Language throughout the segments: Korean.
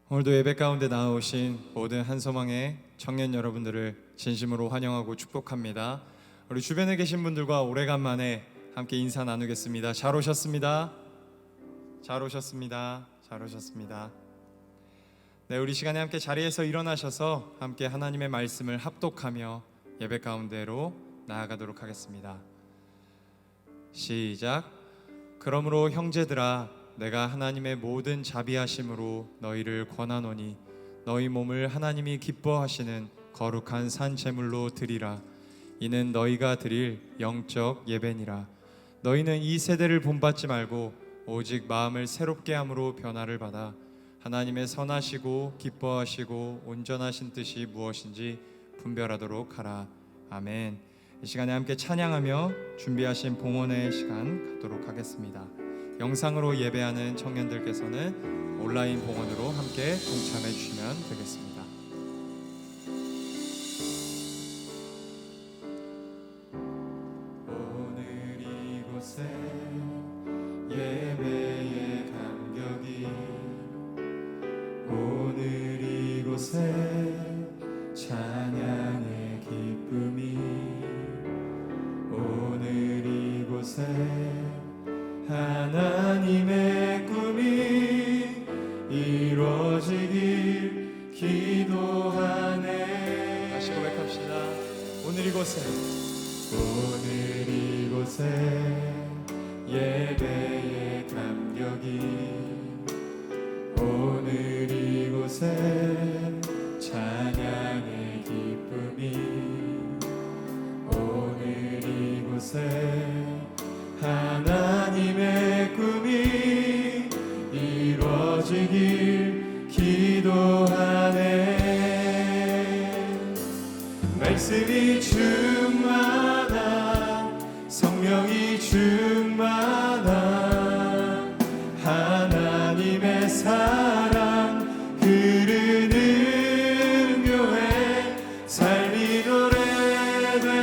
오늘도 예배 가운데 나오신 모든 한소망의 청년 여러분들을 진심으로 환영하고 축복합니다. 우리 주변에 계신 분들과 오래간만에 함께 인사 나누겠습니다. 잘 오셨습니다. 잘 오셨습니다. 잘 오셨습니다. 네, 우리 시간에 함께 자리에서 일어나셔서 함께 하나님의 말씀을 합독하며 예배 가운데로 나아가도록 하겠습니다. 시작. 그러므로 형제들아, 내가 하나님의 모든 자비하심으로 너희를 권하노니 너희 몸을 하나님이 기뻐하시는 거룩한 산 제물로 드리라. 이는 너희가 드릴 영적 예배니라. 너희는 이 세대를 본받지 말고 오직 마음을 새롭게 함으로 변화를 받아 하나님의 선하시고 기뻐하시고 온전하신 뜻이 무엇인지 분별하도록 하라. 아멘. 이 시간에 함께 찬양하며 준비하신 봉헌의 시간 갖도록 하겠습니다. 영상으로 예배하는 청년들께서는 온라인 봉헌으로 함께 동참해 주시면 되겠습니다. 오늘 이곳에 예배의 감격이, 오늘 이곳에 찬양의 기쁨이, 오늘 이곳에 하나님의 꿈이 이루어지길 기도하네. 다시 고백합시다. 오늘 이곳에 예배의 감격이, 오늘 이곳에 찬양의 기쁨이, 오늘 이곳에 하나님의 꿈이 이루어지길 기도하네. 말씀이 충만한, 성령이 충만한 하나님의 사랑 흐르는 교회 삶이 노래되어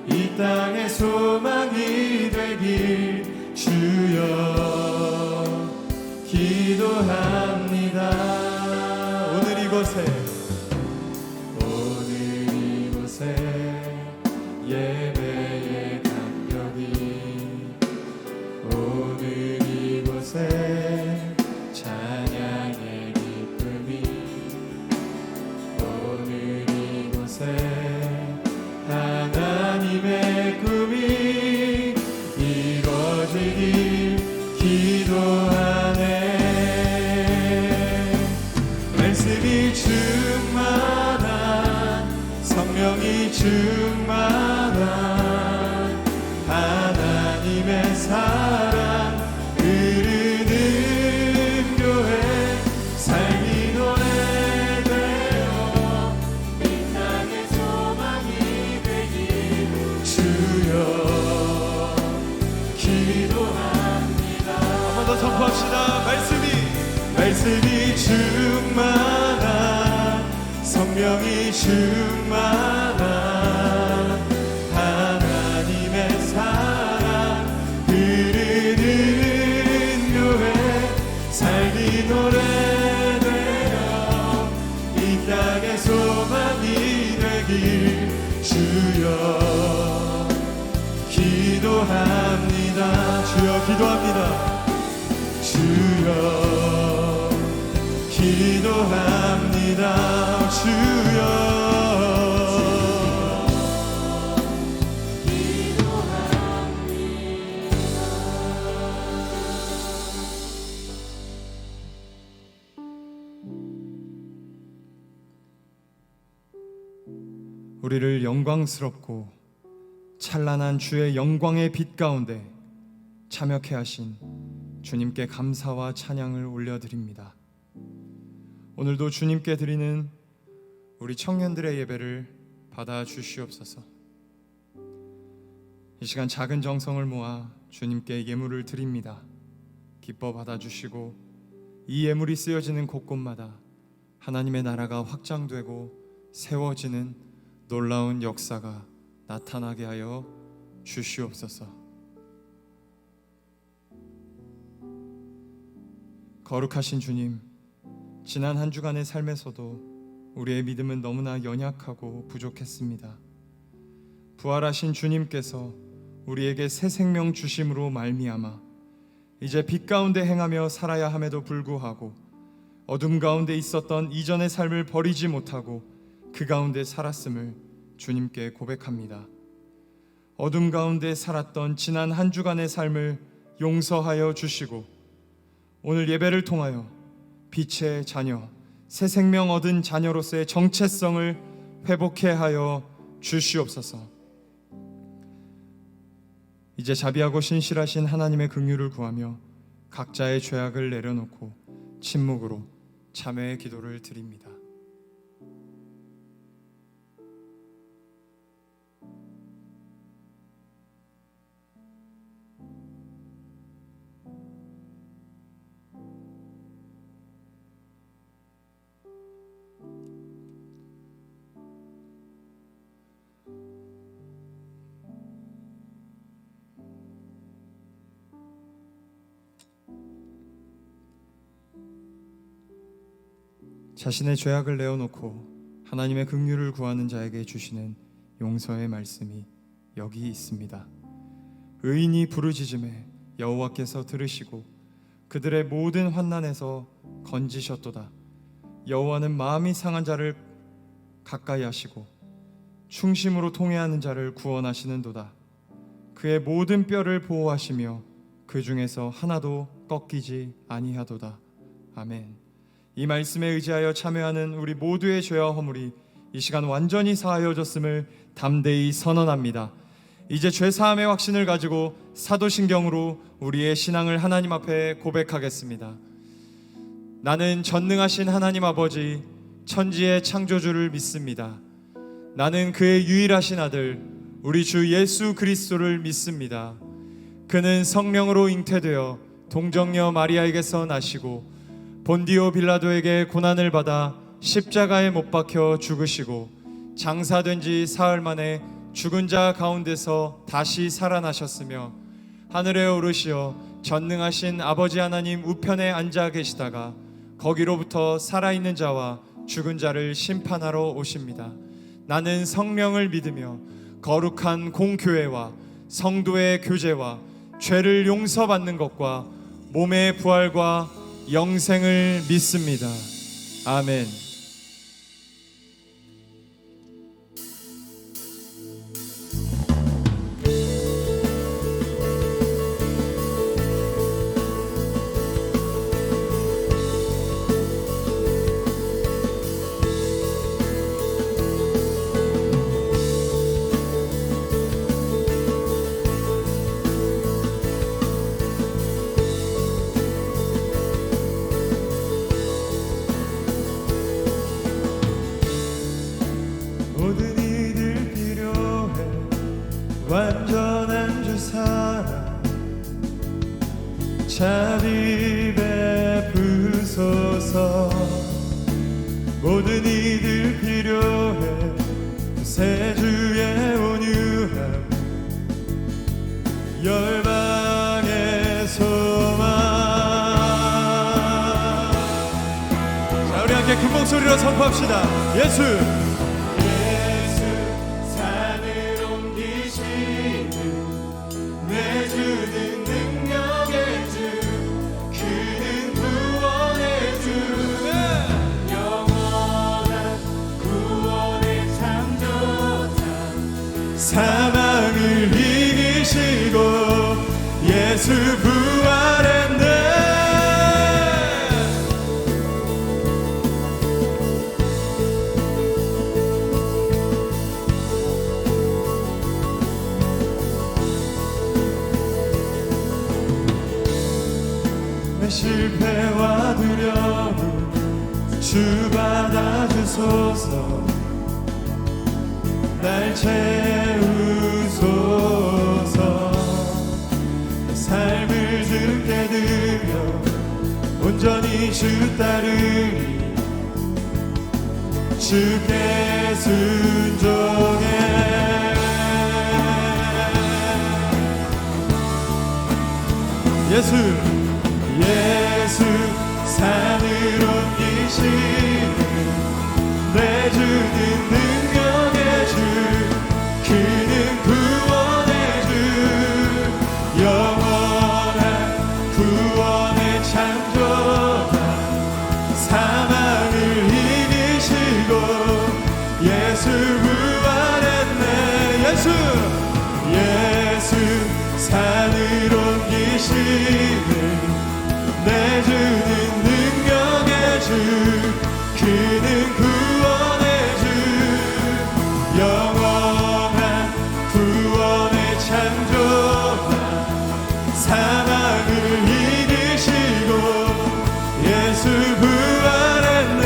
이 땅의 소망이 되길 주여 기도합니다. 오늘 이곳에 예배의 감격이, 오늘 이곳에 찬양의 기쁨이, 오늘 이곳에 하나님의 꿈이 이루어지길 기도하네. 말씀이 충만한, 성령이 충만한 하나님의 사랑 흐르는 교회 삶이 노래되어 이 땅의 소망이 되길 주여 기도합니다. 한 번 더 선포합시다. 말씀이 충만한, 성령이 충만한 하나님의 사랑 흐르는 교회 삶이 노래되어 이 땅의 소망이 되길 주여 기도합니다. 주여 기도합니다. 주여 기도합니다. 주여 우리를 영광스럽고 찬란한 주의 영광의 빛 가운데 참여케 하신 주님께 감사와 찬양을 올려드립니다. 오늘도 주님께 드리는 우리 청년들의 예배를 받아 주시옵소서. 이 시간 작은 정성을 모아 주님께 예물을 드립니다. 기뻐 받아 주시고 이 예물이 쓰여지는 곳곳마다 하나님의 나라가 확장되고 세워지는 놀라운 역사가 나타나게 하여 주시옵소서. 거룩하신 주님, 지난 한 주간의 삶에서도 우리의 믿음은 너무나 연약하고 부족했습니다. 부활하신 주님께서 우리에게 새 생명 주심으로 말미암아 이제 빛 가운데 행하며 살아야 함에도 불구하고 어둠 가운데 있었던 이전의 삶을 버리지 못하고 그 가운데 살았음을 주님께 고백합니다. 어둠 가운데 살았던 지난 한 주간의 삶을 용서하여 주시고 오늘 예배를 통하여 빛의 자녀, 새 생명 얻은 자녀로서의 정체성을 회복해 하여 주시옵소서. 이제 자비하고 신실하신 하나님의 긍휼을 구하며 각자의 죄악을 내려놓고 침묵으로 참회의 기도를 드립니다. 자신의 죄악을 내어놓고 하나님의 긍휼을 구하는 자에게 주시는 용서의 말씀이 여기 있습니다. 의인이 부르짖음에 여호와께서 들으시고 그들의 모든 환난에서 건지셨도다. 여호와는 마음이 상한 자를 가까이 하시고 충심으로 통회하는 자를 구원하시는도다. 그의 모든 뼈를 보호하시며 그 중에서 하나도 꺾이지 아니하도다. 아멘. 이 말씀에 의지하여 참여하는 우리 모두의 죄와 허물이 이 시간 완전히 사하여졌음을 담대히 선언합니다. 이제 죄사함의 확신을 가지고 사도신경으로 우리의 신앙을 하나님 앞에 고백하겠습니다. 나는 전능하신 하나님 아버지 천지의 창조주를 믿습니다. 나는 그의 유일하신 아들 우리 주 예수 그리스도를 믿습니다. 그는 성령으로 잉태되어 동정녀 마리아에게서 나시고 본디오 빌라도에게 고난을 받아 십자가에 못 박혀 죽으시고 장사된 지 사흘 만에 죽은 자 가운데서 다시 살아나셨으며 하늘에 오르시어 전능하신 아버지 하나님 우편에 앉아 계시다가 거기로부터 살아있는 자와 죽은 자를 심판하러 오십니다. 나는 성령을 믿으며 거룩한 공교회와 성도의 교제와 죄를 용서받는 것과 몸의 부활과 영생을 믿습니다. 아멘. 완전한 주 사랑 자비 베푸소서. 모든 이들 필요해 새 주의 온유함 열방의 소망. 자, 우리 함께 큰 목소리로 선포합시다. 예수 사망을 이기시고 예수 부활했네. 내 실패와 두려움 주 받아주소서. 날 채우소서. 삶을 주께 드려 온전히 주 따르리. 주께 순종해. 예수 산을 옮기시고 이기시는 내 주는 능력의 주 그는 구원의 주 영원한 구원의 창조자 사망을 이기시고 예수 부활했네 예수 산으로 옮기시는 내 주는 능력의 주 그는 구원의 주 영원한 구원의 창조자 사망을 이기시고 예수 부활했네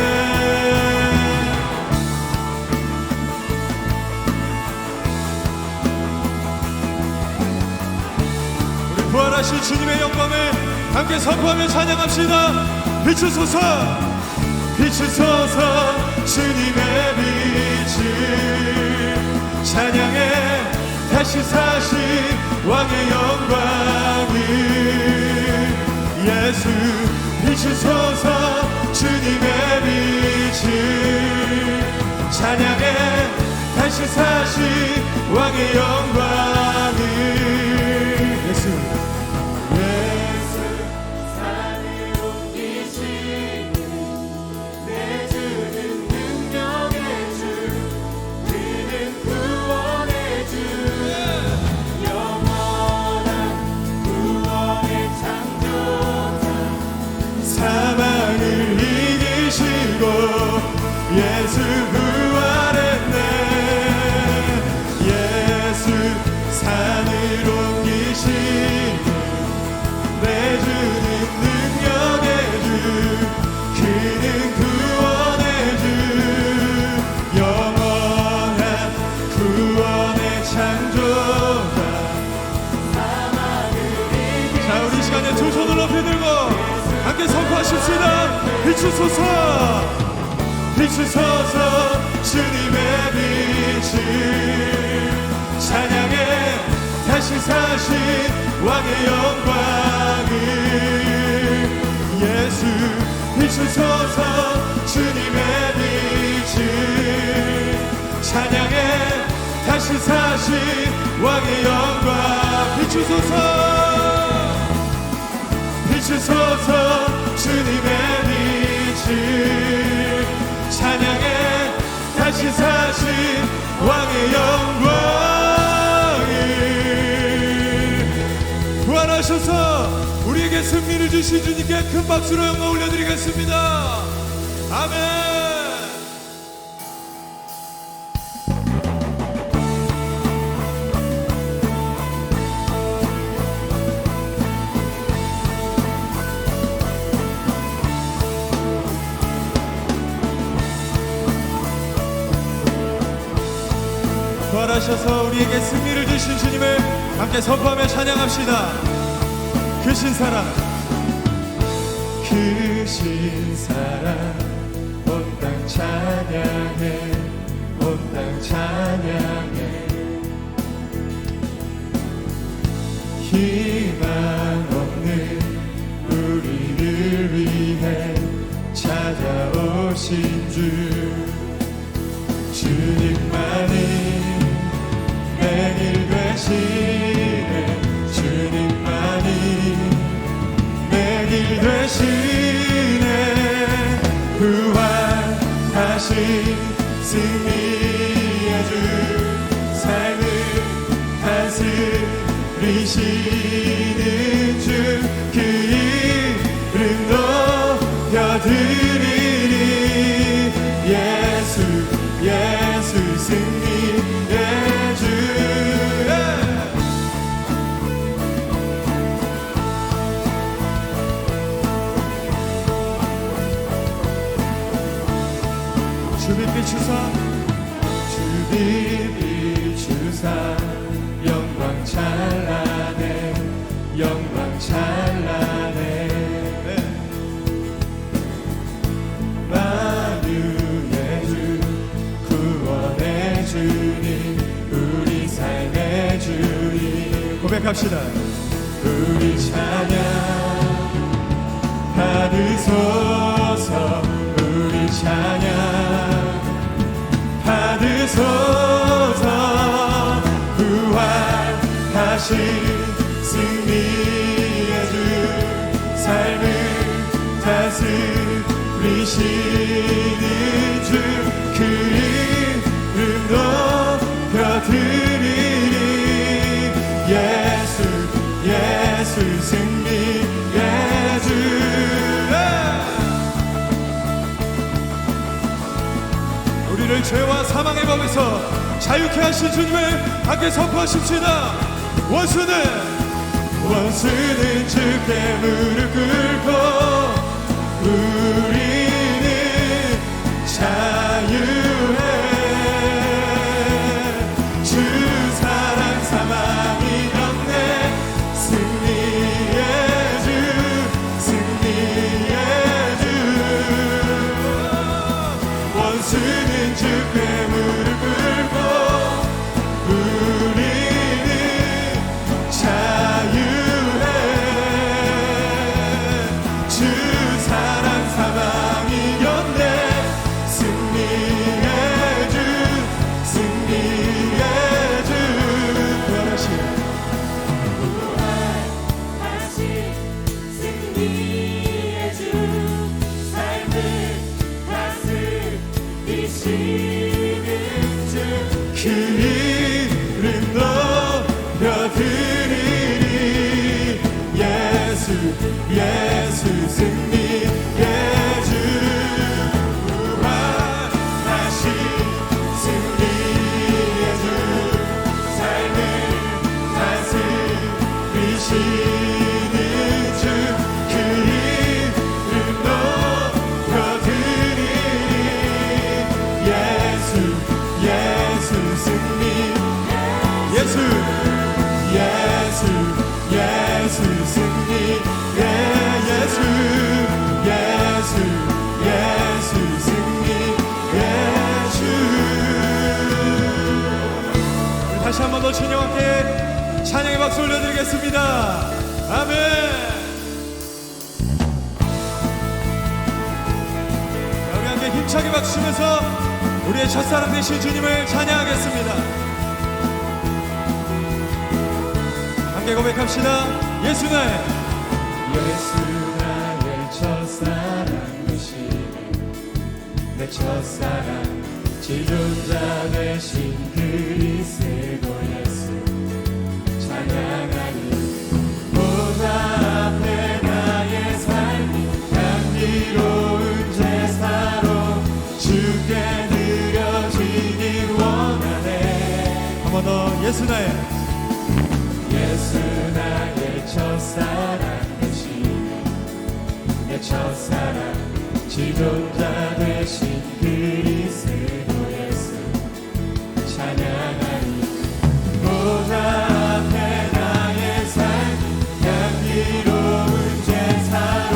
우리 부활하신 주님의 영광을 함께 선포하며 찬양합시다. 비추소서 비추소서 주님의 빛을 찬양해 다시 사신 왕의 영광을 예수 비추소서 주님의 빛을 찬양해 다시 사신 왕의 영광을 예수 사망을 이기시고 예수 부활했네 예수 산으로 옮기시는 내 주는 능력의 주 그는 구원의 주 영원한 구원의 창조자 자 우리 이 시간에 두 손을 높이 들고 함께 선포하십시다. 비추소서 비추소서 주님의 빛을 찬양해 다시 사신 왕의 영광을 예수 비추소서 주님의 빛을 찬양해 다시 사신 왕의 영광 비추소서 비추소서 주님의 빛을 찬양해 다시 사신 왕의 영광을 부활하셔서 우리에게 승리를 주신 주님께 큰 박수로 영광 올려드리겠습니다. 아멘. 부활하셔서 우리에게 승리를 주신 주님을 함께 선포하며 찬양합시다. 크신 사랑 크신 사랑 온 땅 찬양해 온 땅 찬양해 희망 없는 우리를 위해 찾아오신 주 주님만이 내 길 되시네 주님만이 내 길 되시네 부활하신 승리의 주 삶을 다스리시는 주 그 이름 높여드리니 예수 예수 승리의 주 주빛 비추사 주빛 비추사 영광 찬란해 영광 찬란해 만유의 주 구원의 주님 우리 삶의 주님 고백합시다. 우리 찬양 받으소서 다스리시는 주 그 이름 높여드리리. 예수 예수 승리의 주. 우리를 죄와 사망의 법에서 자유케 하신 주님을 함께 선포하십시다. 원수는 주께 무릎 꿇고 우리는 자유해. 주 사랑 사망이 없네. 승리의 주 승리의 주. 원수는 주께 무릎 꿇고 우리는 자유해. 주 사랑 사망이 없네. 승리의 주 승리의 주. 부활하신 승리의 주 삶을 다스리시는 주 그 이름 높여드리리. 예수 예수 승리의 주. 부활하신 승리의 주 삶을 다스리시는 주 그 이름 높여드리리. 예수 예수 승리. 예수 예수 예수 승리. 예 예수 예수 예수 승리. 예수. 우리 다시 한 번 더 진영함께 찬양의 박수 올려드리겠습니다. 아멘. 우리 함께 힘차게 박수 치면서 우리의 첫사랑 되신 주님을 찬양하겠습니다. 함께 고백합시다. 예수 나의 첫사랑 되시네. 내 첫사랑 지존자 되신 그리스도 예수 찬양하니. 보좌 앞에 나의 삶이 향기로운 제사로 주께 드려지길 원하네. 한 번 더. 예수 나의 첫사랑 되시네. 내 첫사랑 지존자 되신 그리스도 예수 찬양하니. 보좌 앞에 나의 삶이 향기로운 제사로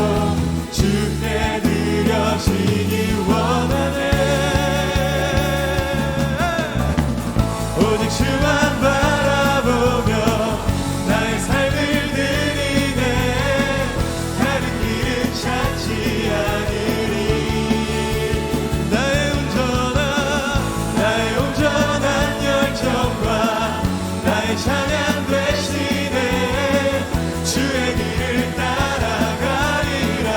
주께 드려지길 원하네. 오직 주만 바라보며 나의 삶을 드리네. 다른 길은 찾지 않으리. 나의 온전한 열정과 나의 찬양 되시네. 주의 길을 따라가리라.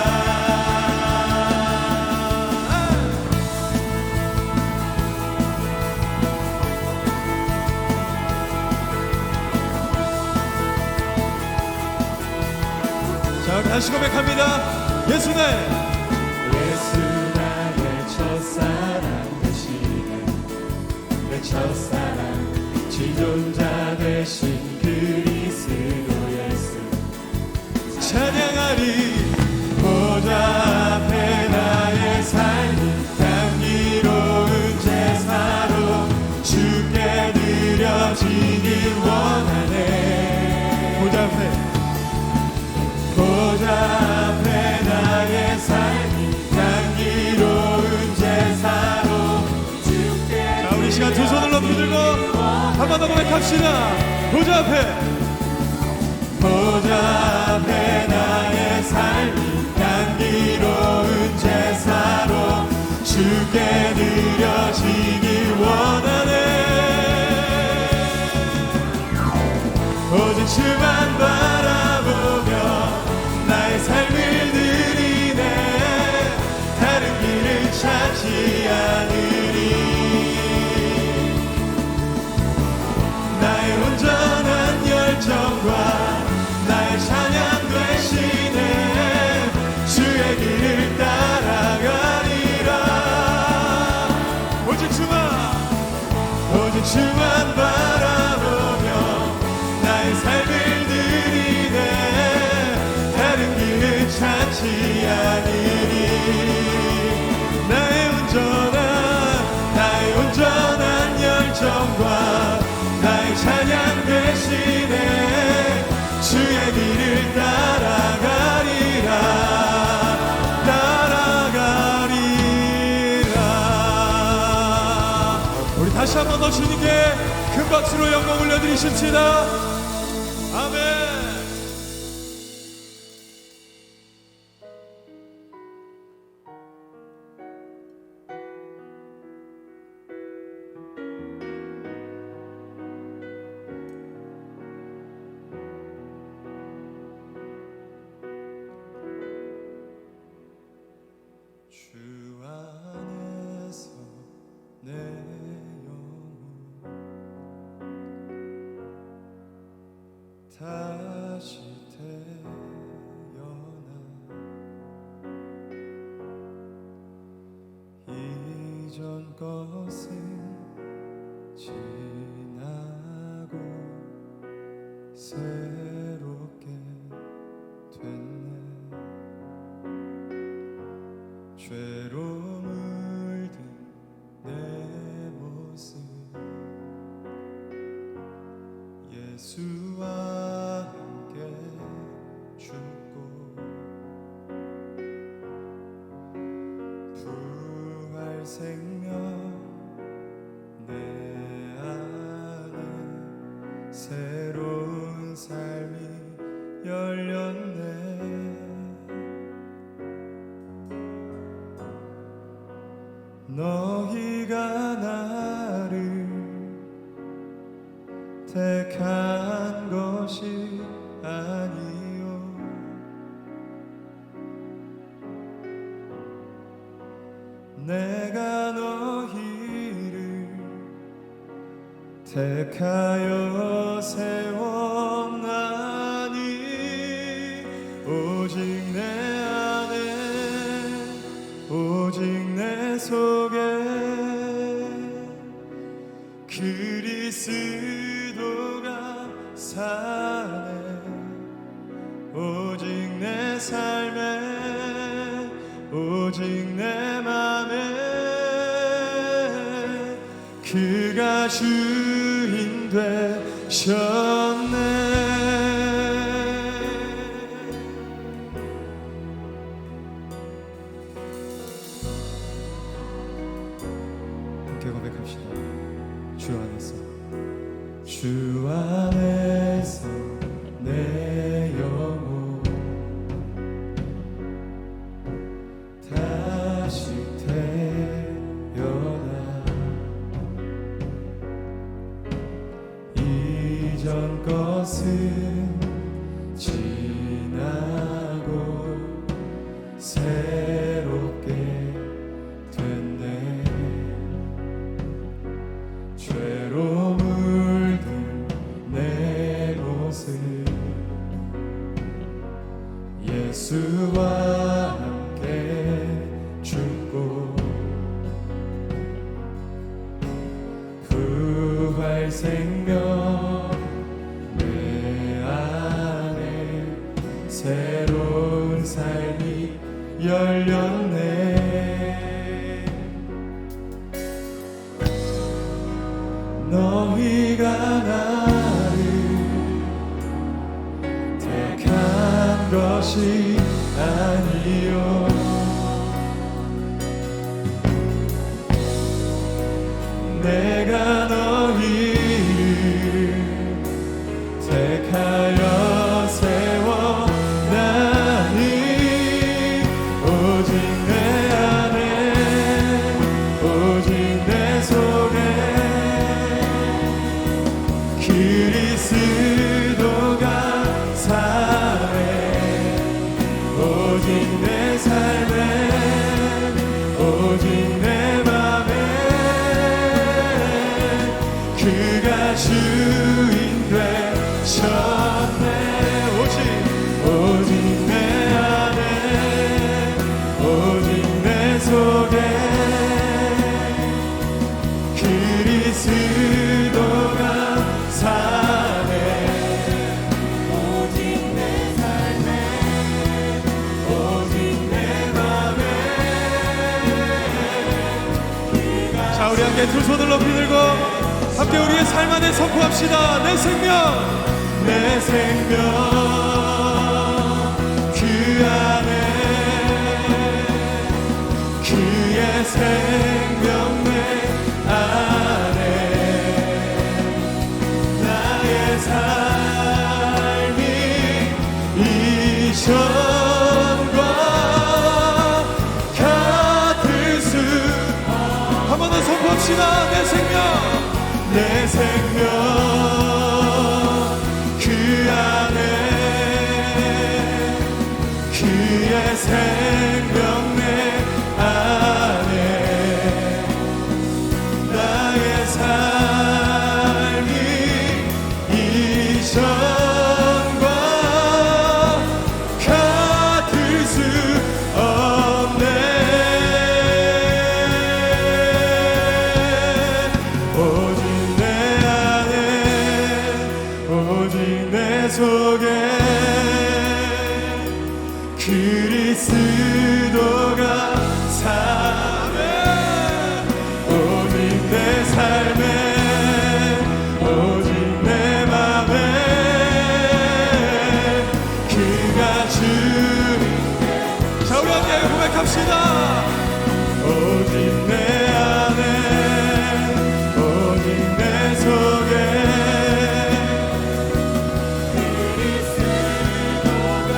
자, 우리 다시 고백합니다. 예수 나의 첫사랑 되시네. 내 첫사랑 지존자 되신 그리스도 예수 찬양하리. 보좌 앞에 나의 삶이 향기로운 제사로 주께 드려지길 원하네. 보좌 앞에 나의 삶이 향기로운 제사로 주께. 자, 우리 시간 두 손을 높이 들고 한 번 더 고백합시다. 보좌 앞에 나의 삶이 향기로운 제사로 주께 드려지길 원하네. 오직 주만 바라보며 나의 삶을 드리네. 다시 한번 더 주님께 큰 박수로 영광 올려드리십시다. 아멘. 주 안에서 내 영혼 다시 태어나 이전 것은 지나고 새롭게 됐네. 죄로 물든 내 모습 예수와 함께 죽고 부활 생명 내 안에 새로운 삶이 열렸네. 너희가 나를 택한 것이 아니요 내가 너희를 택하여 세웠나니 오직 내 안에 오직 내 속에 그리스도가 사네. 오직 내 삶에 오직 내 맘에 그가 주인 되셨네. 함께 고백합시다. 주 안에서 내 영혼 다시 태어나 이전 것은 지나고 새롭게 됐네. 죄로 물든 내 모습 예수와 함께 죽고 부활 생명 내 안에 새로운 삶이 열렸네. 너희가 나를 택한 것이 아니요 내가 너희를 택하여 세워나니 오직 내 안에 오직 내 속에 그리스도가 사네. 오직 내 삶에 오직 내 맘에 그가 주인 되셨네. 오직 내 안에 오직 내 속에 그리스도가 사네. 오직 내 삶에 오직 내 맘에 자, 우리 함께 두 손을 높이 들고 함께 우리의 삶 안에 선포합시다. 내 생명 그 안에 그의 생명 내 안에 고백합시다. 내 생명 그 안에 그의 생명 내 안에 나의 삶이 이전과 같을 수 없네. 오직 내 안에 오직 내 속에 그리스도가 사네. 오직 내 삶에 오직 내 맘에 그가 주인데. 자, 우리 함께 고백합시다. 오직 내 안에 오직 내 속에 그리스도가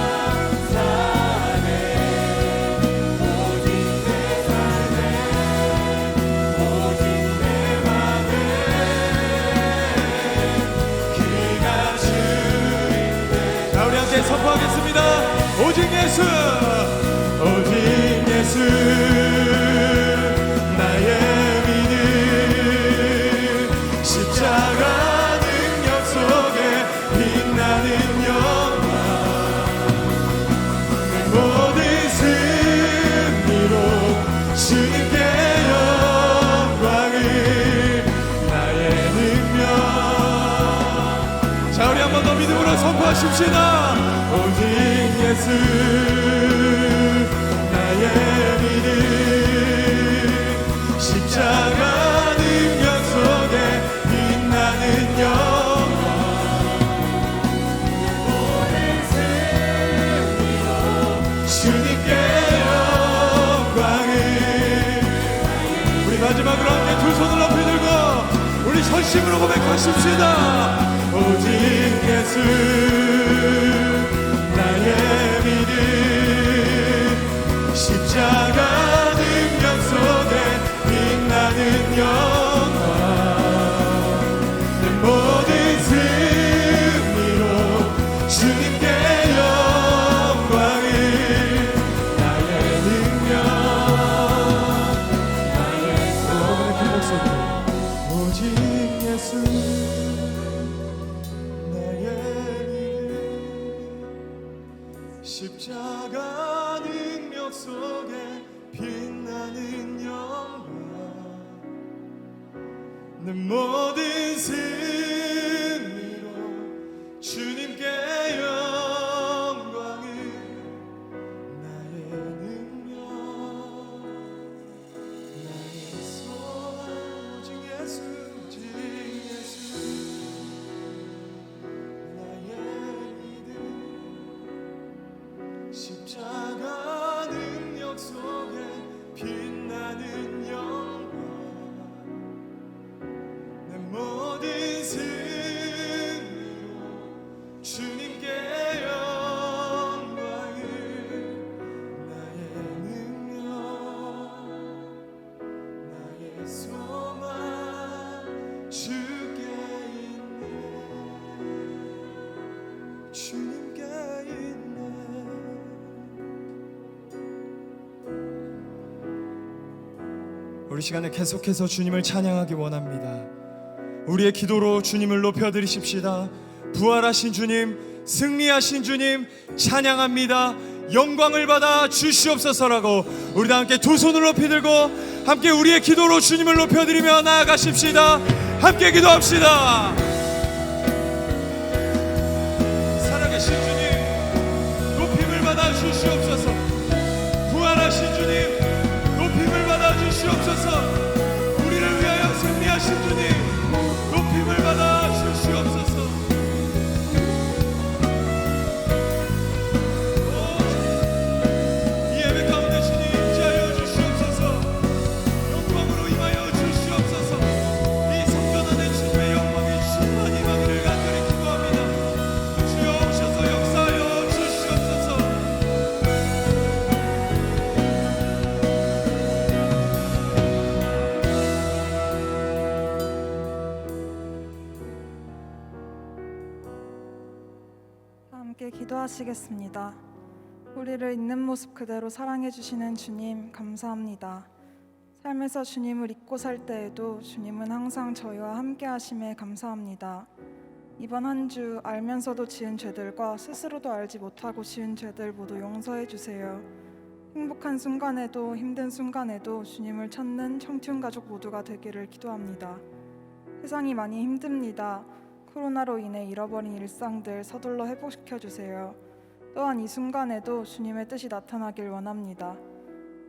사네. 오직 내 삶에 오직 내 맘에 그가 주인데. 자, 우리 함께 선포하겠습니다. 오직 예수 오직 예수 나의 믿음 십자가 능력 속에 빛나는 영광 내 모든 승리로 주님께 영광을 나의 능력. 자, 우리 한 번 더 믿음으로 선포하십시다. 오직 예수 나의 믿음 십자가 능력 속에 빛나는 영광 모든 승리로 주님께 영광을. 우리 마지막으로 함께 두 손을 높이 들고 우리 전심으로 고백하십시다. 오직 예수 나의 믿음 십자가 능력 속에 빛나는 영광 내 모든 승리로 주님께 영광을 나의 능력 나의 소원의 그 목소리로 오직 예수 나의 믿음 십자가 능력 속에 빛나는 영광 내 모든 승리로 주님께 영광을 나의 능력 나의 소원 오직 예수 오직 예수 나의 믿음 십자가 능력 속에 빛나는 영광 내 모든 승리로 주님께 영광을 나의 능력 나의 소망 주께 있네 주님께 있네. 우리 시간에 계속해서 주님을 찬양하기 원합니다. 우리의 기도로 주님을 높여드리십시다. 부활하신 주님, 승리하신 주님 찬양합니다. 영광을 받아 주시옵소서라고 우리 다 함께 두 손을 높이 들고 함께 우리의 기도로 주님을 높여드리며 나아가십시다. 함께 기도합시다. 살아계신 주님 높임을 받아 주시옵소서. 부활하신 주님 높임을 받아 주시옵소서. 우리를 위하여 승리하신 주님 높임을 받아 주시옵소서. 이 예배 가운데 주님 임재하여 주시옵소서. 영광으로 임하여 주시옵소서. 이 성전 안에 주님의 영광이 주님 기도하시겠습니다. 우리를 있는 모습 그대로 사랑해 주시는 주님 감사합니다. 삶에서 주님을 잊고 살 때에도 주님은 항상 저희와 함께 하심에 감사합니다. 이번 한 주 알면서도 지은 죄들과 스스로도 알지 못하고 지은 죄들 모두 용서해 주세요. 행복한 순간에도 힘든 순간에도 주님을 찾는 청춘 가족 모두가 되기를 기도합니다. 세상이 많이 힘듭니다. 코로나로 인해 잃어버린 일상들 서둘러 회복시켜 주세요. 또한 이 순간에도 주님의 뜻이 나타나길 원합니다.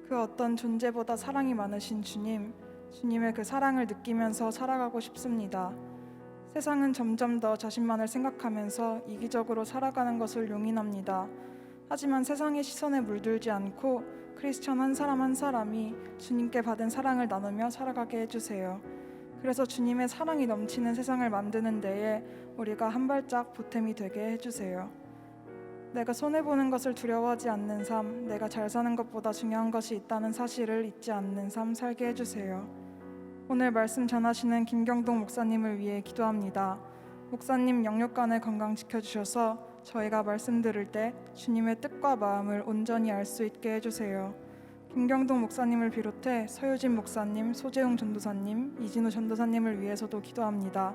그 어떤 존재보다 사랑이 많으신 주님, 주님의 그 사랑을 느끼면서 살아가고 싶습니다. 세상은 점점 더 자신만을 생각하면서 이기적으로 살아가는 것을 용인합니다. 하지만 세상의 시선에 물들지 않고 크리스천 한 사람 한 사람이 주님께 받은 사랑을 나누며 살아가게 해주세요. 그래서 주님의 사랑이 넘치는 세상을 만드는 데에 우리가 한 발짝 보탬이 되게 해주세요. 내가 손해보는 것을 두려워하지 않는 삶, 내가 잘 사는 것보다 중요한 것이 있다는 사실을 잊지 않는 삶 살게 해주세요. 오늘 말씀 전하시는 김경동 목사님을 위해 기도합니다. 목사님 영육간의 건강 지켜주셔서 저희가 말씀 들을 때 주님의 뜻과 마음을 온전히 알 수 있게 해주세요. 김경동 목사님을 비롯해 서유진 목사님, 소재용 전도사님, 이진우 전도사님을 위해서도 기도합니다.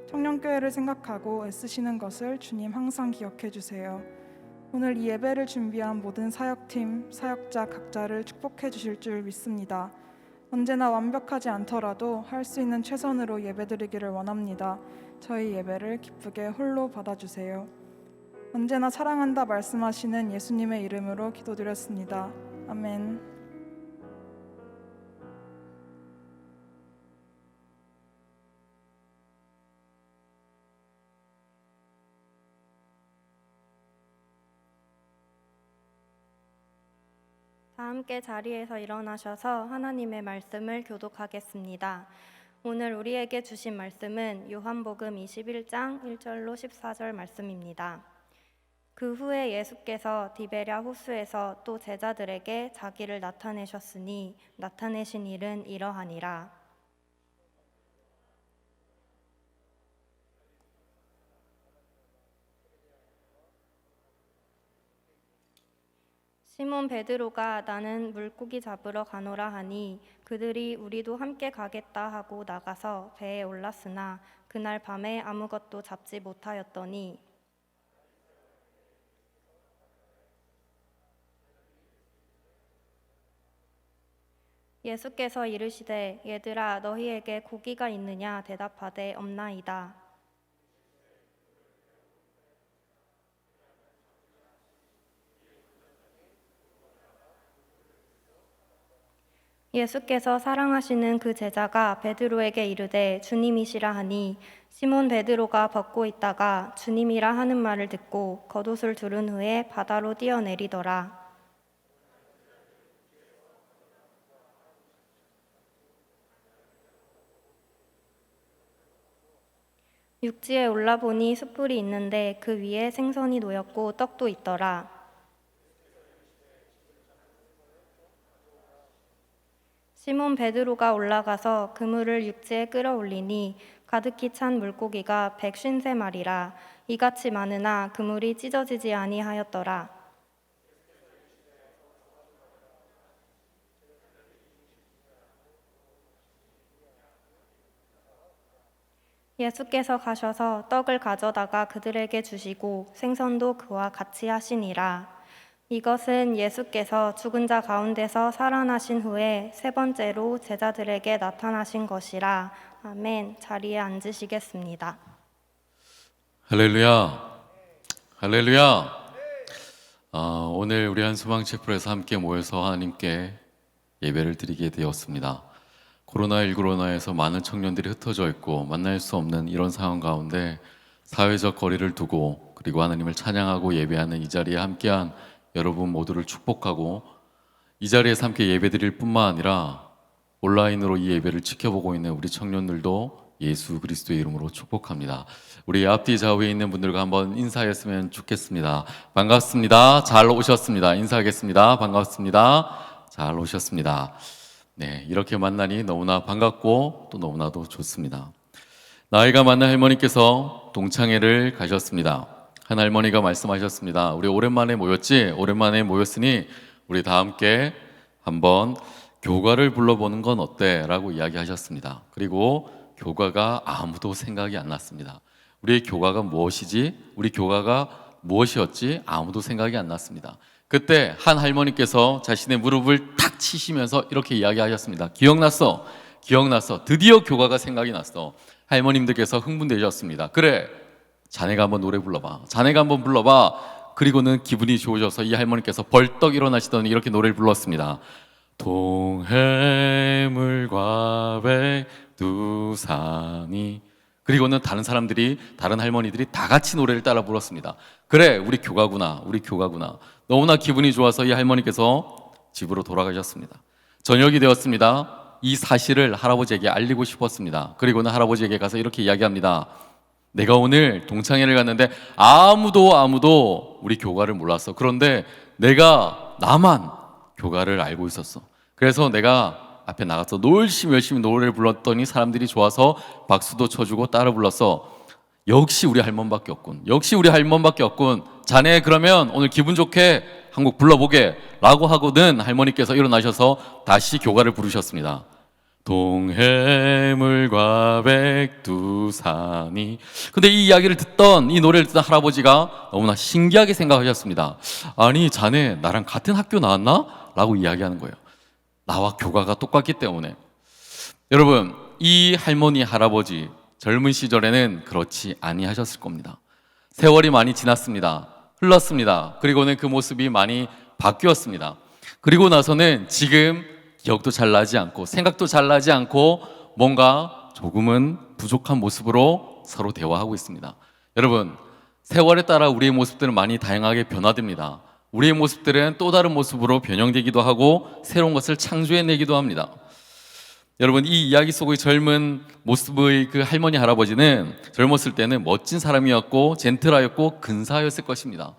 청년교회를 생각하고 애쓰시는 것을 주님 항상 기억해 주세요. 오늘 이 예배를 준비한 모든 사역팀, 사역자 각자를 축복해 주실 줄 믿습니다. 언제나 완벽하지 않더라도 할 수 있는 최선으로 예배드리기를 원합니다. 저희 예배를 기쁘게 홀로 받아주세요. 언제나 사랑한다 말씀하시는 예수님의 이름으로 기도드렸습니다. 아멘. 다 함께 자리에서 일어나셔서 하나님의 말씀을 교독하겠습니다. 오늘 우리에게 주신 말씀은 요한복음 21장 1절로 14절 말씀입니다. 그 후에 예수께서 디베랴 호수에서 또 제자들에게 자기를 나타내셨으니 나타내신 일은 이러하니라. 시몬 베드로가 나는 물고기 잡으러 가노라 하니 그들이 우리도 함께 가겠다 하고 나가서 배에 올랐으나 그날 밤에 아무것도 잡지 못하였더니 예수께서 이르시되 얘들아 너희에게 고기가 있느냐 대답하되 없나이다. 예수께서 사랑하시는 그 제자가 베드로에게 이르되 주님이시라 하니 시몬 베드로가 벗고 있다가 주님이라 하는 말을 듣고 겉옷을 두른 후에 바다로 뛰어내리더라. 육지에 올라보니 숯불이 있는데 그 위에 생선이 놓였고 떡도 있더라. 시몬 베드로가 올라가서 그물을 육지에 끌어올리니 가득히 찬 물고기가 153마리라. 이같이 많으나 그물이 찢어지지 아니하였더라. 예수께서 가셔서 떡을 가져다가 그들에게 주시고 생선도 그와 같이 하시니라. 이것은 예수께서 죽은 자 가운데서 살아나신 후에 세 번째로 제자들에게 나타나신 것이라. 아멘. 자리에 앉으시겠습니다. 할렐루야. 할렐루야. 오늘 우리 한소망체플에서 함께 모여서 하나님께 예배를 드리게 되었습니다. 코로나19로 인해서 많은 청년들이 흩어져 있고 만날 수 없는 이런 상황 가운데 사회적 거리를 두고 그리고 하나님을 찬양하고 예배하는 이 자리에 함께한 여러분 모두를 축복하고 이 자리에서 함께 예배드릴 뿐만 아니라 온라인으로 이 예배를 지켜보고 있는 우리 청년들도 예수 그리스도의 이름으로 축복합니다. 우리 앞뒤 좌우에 있는 분들과 한번 인사했으면 좋겠습니다. 반갑습니다. 잘 오셨습니다. 인사하겠습니다. 반갑습니다. 잘 오셨습니다. 네, 이렇게 만나니 너무나 반갑고 또 너무나도 좋습니다. 나이가 많은 할머니께서 동창회를 가셨습니다. 한 할머니가 말씀하셨습니다. 우리 오랜만에 모였지? 오랜만에 모였으니 우리 다 함께 한번 교가를 불러보는 건 어때? 라고 이야기하셨습니다. 그리고 교가가 아무도 생각이 안 났습니다. 우리의 교가가 무엇이지? 우리 교가가 무엇이었지? 아무도 생각이 안 났습니다. 그때 한 할머니께서 자신의 무릎을 탁 치시면서 이렇게 이야기하셨습니다. 기억났어? 기억났어. 드디어 교가가 생각이 났어. 할머님들께서 흥분되셨습니다. 그래, 자네가 한번 노래 불러봐. 자네가 한번 불러봐. 그리고는 기분이 좋으셔서 이 할머니께서 벌떡 일어나시더니 이렇게 노래를 불렀습니다. 동해물과 백두산이. 그리고는 다른 사람들이, 다른 할머니들이 다 같이 노래를 따라 불렀습니다. 그래, 우리 교가구나, 우리 교가구나. 너무나 기분이 좋아서 이 할머니께서 집으로 돌아가셨습니다. 저녁이 되었습니다. 이 사실을 할아버지에게 알리고 싶었습니다. 그리고는 할아버지에게 가서 이렇게 이야기합니다. 내가 오늘 동창회를 갔는데 아무도 우리 교가를 몰랐어. 그런데 나만 교가를 알고 있었어. 그래서 내가 앞에 나가서 열심히 노래를 불렀더니 사람들이 좋아서 박수도 쳐주고 따라 불렀어. 역시 우리 할멈밖에 없군. 역시 우리 할멈밖에 없군. 자네 그러면 오늘 기분 좋게 한 곡 불러보게 라고 하고는 할머니께서 일어나셔서 다시 교가를 부르셨습니다. 동해물과 백두산이. 근데 이 이야기를 듣던, 이 노래를 듣던 할아버지가 너무나 신기하게 생각하셨습니다. 아니, 자네 나랑 같은 학교 나왔나? 라고 이야기하는 거예요. 나와 교가가 똑같기 때문에. 여러분, 이 할머니, 할아버지 젊은 시절에는 그렇지 아니하셨을 겁니다. 세월이 많이 지났습니다. 흘렀습니다. 그리고는 그 모습이 많이 바뀌었습니다. 그리고 나서는 지금 기억도 잘 나지 않고 생각도 잘 나지 않고 뭔가 조금은 부족한 모습으로 서로 대화하고 있습니다. 여러분, 세월에 따라 우리의 모습들은 많이 다양하게 변화됩니다. 우리의 모습들은 또 다른 모습으로 변형되기도 하고 새로운 것을 창조해내기도 합니다. 여러분, 이 이야기 속의 젊은 모습의 그 할머니, 할아버지는 젊었을 때는 멋진 사람이었고 젠틀하였고 근사하였을 것입니다.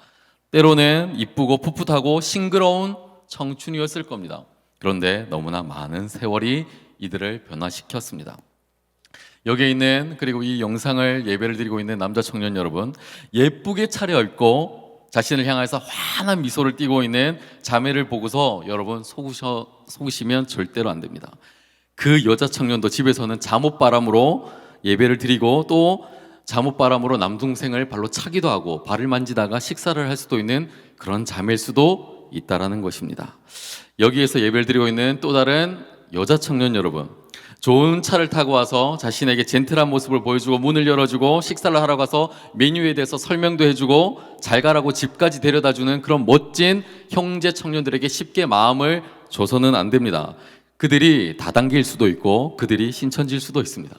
때로는 이쁘고 풋풋하고 싱그러운 청춘이었을 겁니다. 그런데 너무나 많은 세월이 이들을 변화시켰습니다. 여기에 있는, 그리고 이 영상을 예배를 드리고 있는 남자 청년 여러분, 예쁘게 차려입고 자신을 향해서 환한 미소를 띠고 있는 자매를 보고서 여러분 속으시면 절대로 안 됩니다. 그 여자 청년도 집에서는 잠옷바람으로 예배를 드리고 또 잠옷바람으로 남동생을 발로 차기도 하고 발을 만지다가 식사를 할 수도 있는 그런 자매일 수도 있다라는 것입니다. 여기에서 예배를 드리고 있는 또 다른 여자 청년 여러분, 좋은 차를 타고 와서 자신에게 젠틀한 모습을 보여주고 문을 열어주고 식사를 하러 가서 메뉴에 대해서 설명도 해주고 잘 가라고 집까지 데려다주는 그런 멋진 형제 청년들에게 쉽게 마음을 줘서는 안 됩니다. 그들이 다단계일 수도 있고 그들이 신천지일 수도 있습니다.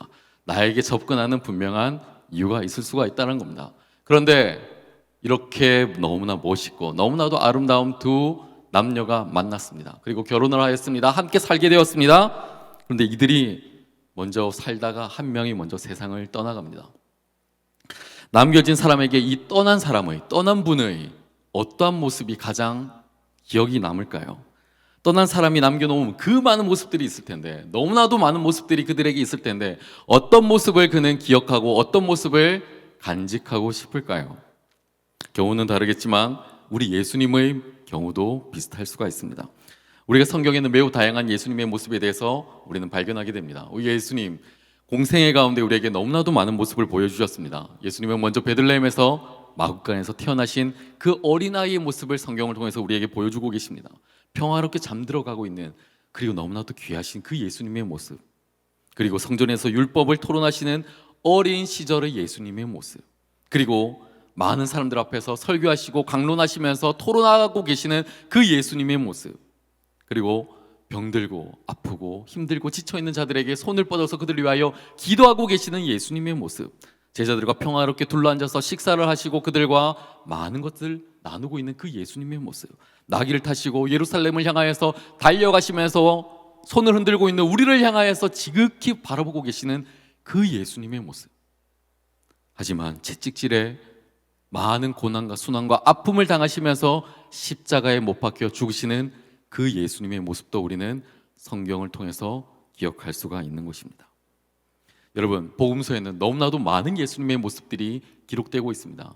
나에게 접근하는 분명한 이유가 있을 수가 있다는 겁니다. 그런데 이렇게 너무나 멋있고 너무나도 아름다운 두 남녀가 만났습니다. 그리고 결혼을 하였습니다. 함께 살게 되었습니다. 그런데 이들이 먼저 살다가 한 명이 먼저 세상을 떠나갑니다. 남겨진 사람에게 이 떠난 사람의, 떠난 분의 어떠한 모습이 가장 기억이 남을까요? 떠난 사람이 남겨놓은 그 많은 모습들이 있을 텐데, 너무나도 많은 모습들이 그들에게 있을 텐데 어떤 모습을 그는 기억하고 어떤 모습을 간직하고 싶을까요? 경우는 다르겠지만 우리 예수님의 경우도 비슷할 수가 있습니다. 우리가 성경에는 매우 다양한 예수님의 모습에 대해서 우리는 발견하게 됩니다. 우리 예수님 공생애 가운데 우리에게 너무나도 많은 모습을 보여주셨습니다. 예수님은 먼저 베들레헴에서 마구간에서 태어나신 그 어린아이의 모습을 성경을 통해서 우리에게 보여주고 계십니다. 평화롭게 잠들어가고 있는, 그리고 너무나도 귀하신 그 예수님의 모습, 그리고 성전에서 율법을 토론하시는 어린 시절의 예수님의 모습, 그리고 많은 사람들 앞에서 설교하시고 강론하시면서 토론하고 계시는 그 예수님의 모습, 그리고 병들고 아프고 힘들고 지쳐있는 자들에게 손을 뻗어서 그들을 위하여 기도하고 계시는 예수님의 모습, 제자들과 평화롭게 둘러앉아서 식사를 하시고 그들과 많은 것들을 나누고 있는 그 예수님의 모습, 나귀를 타시고 예루살렘을 향하여서 달려가시면서 손을 흔들고 있는 우리를 향하여서 지극히 바라보고 계시는 그 예수님의 모습. 하지만 채찍질에 많은 고난과 순환과 아픔을 당하시면서 십자가에 못 박혀 죽으시는 그 예수님의 모습도 우리는 성경을 통해서 기억할 수가 있는 것입니다. 여러분, 복음서에는 너무나도 많은 예수님의 모습들이 기록되고 있습니다.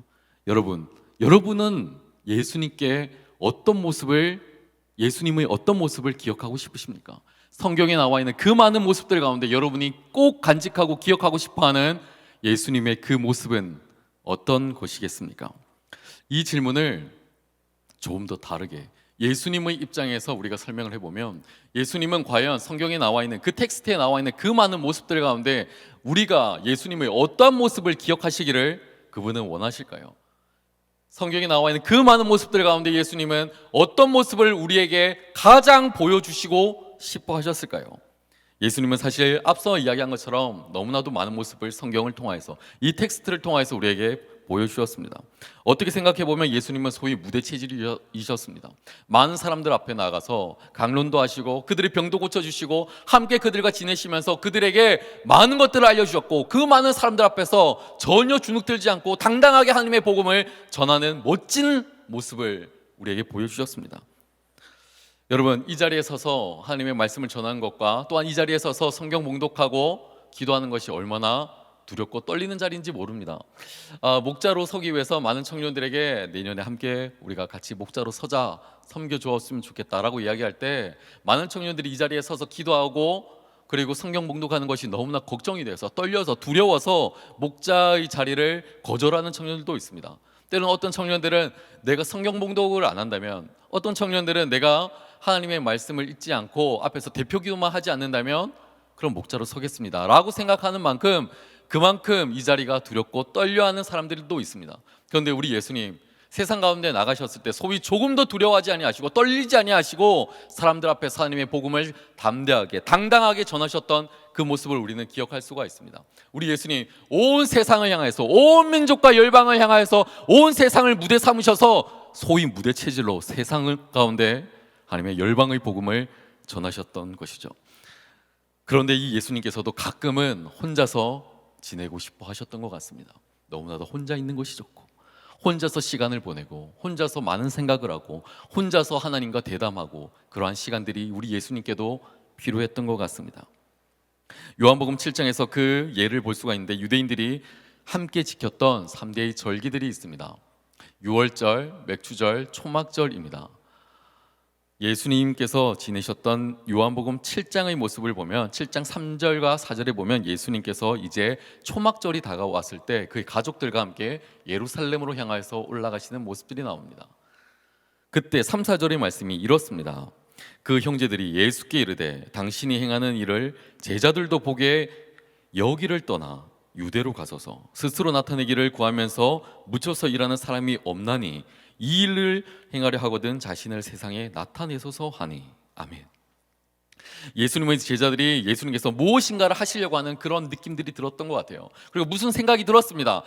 여러분은 예수님의 어떤 모습을 기억하고 싶으십니까? 성경에 나와 있는 그 많은 모습들 가운데 여러분이 꼭 간직하고 기억하고 싶어하는 예수님의 그 모습은 어떤 것이겠습니까? 이 질문을 조금 더 다르게 예수님의 입장에서 우리가 설명을 해보면, 예수님은 과연 성경에 나와 있는 그 텍스트에 나와 있는 그 많은 모습들 가운데 우리가 예수님의 어떤 모습을 기억하시기를 그분은 원하실까요? 성경에 나와 있는 그 많은 모습들 가운데 예수님은 어떤 모습을 우리에게 가장 보여주시고 싶어 하셨을까요? 예수님은 사실 앞서 이야기한 것처럼 너무나도 많은 모습을 성경을 통해서, 이 텍스트를 통해서 우리에게 보여주셨습니다. 어떻게 생각해보면 예수님은 소위 무대 체질이셨습니다. 많은 사람들 앞에 나가서 강론도 하시고 그들의 병도 고쳐주시고 함께 그들과 지내시면서 그들에게 많은 것들을 알려주셨고, 그 많은 사람들 앞에서 전혀 주눅들지 않고 당당하게 하나님의 복음을 전하는 멋진 모습을 우리에게 보여주셨습니다. 여러분, 이 자리에 서서 하나님의 말씀을 전하는 것과 또한 이 자리에 서서 성경 봉독하고 기도하는 것이 얼마나 두렵고 떨리는 자리인지 모릅니다. 목자로 서기 위해서 많은 청년들에게 내년에 함께 우리가 같이 목자로 서자, 섬겨주었으면 좋겠다라고 이야기할 때 많은 청년들이 이 자리에 서서 기도하고 그리고 성경 봉독하는 것이 너무나 걱정이 돼서 떨려서 두려워서 목자의 자리를 거절하는 청년들도 있습니다. 때로는 어떤 청년들은 내가 성경 봉독을 안 한다면, 어떤 청년들은 내가 하나님의 말씀을 읽지 않고 앞에서 대표 기도만 하지 않는다면 그럼 목자로 서겠습니다 라고 생각하는 그만큼 이 자리가 두렵고 떨려하는 사람들도 있습니다. 그런데 우리 예수님 세상 가운데 나가셨을 때 소위 조금도 두려워하지 아니하시고 떨리지 아니하시고 사람들 앞에서 하나님의 복음을 담대하게 당당하게 전하셨던 그 모습을 우리는 기억할 수가 있습니다. 우리 예수님 온 세상을 향해서, 온 민족과 열방을 향하여서 온 세상을 무대 삼으셔서 소위 무대 체질로 세상을 가운데 하나님의 열방의 복음을 전하셨던 것이죠. 그런데 이 예수님께서도 가끔은 혼자서 지내고 싶어 하셨던 것 같습니다. 너무나도 혼자 있는 것이 좋고, 혼자서 시간을 보내고, 혼자서 많은 생각을 하고, 혼자서 하나님과 대담하고, 그러한 시간들이 우리 예수님께도 필요했던 것 같습니다. 요한복음 7장에서 그 예를 볼 수가 있는데, 유대인들이 함께 지켰던 3대의 절기들이 있습니다. 유월절, 맥주절, 초막절입니다. 예수님께서 지내셨던 요한복음 7장의 모습을 보면 7장 3절과 4절에 보면 예수님께서 이제 초막절이 다가왔을 때 그 가족들과 함께 예루살렘으로 향해서 올라가시는 모습들이 나옵니다. 그때 3, 4절의 말씀이 이렇습니다. 그 형제들이 예수께 이르되 당신이 행하는 일을 제자들도 보게 여기를 떠나 유대로 가소서. 스스로 나타내기를 구하면서 묻혀서 일하는 사람이 없나니 이 일을 행하려 하거든 자신을 세상에 나타내소서 하니. 아멘. 예수님의 제자들이 예수님께서 무엇인가를 하시려고 하는 그런 느낌들이 들었던 것 같아요. 그리고 무슨 생각이 들었습니다.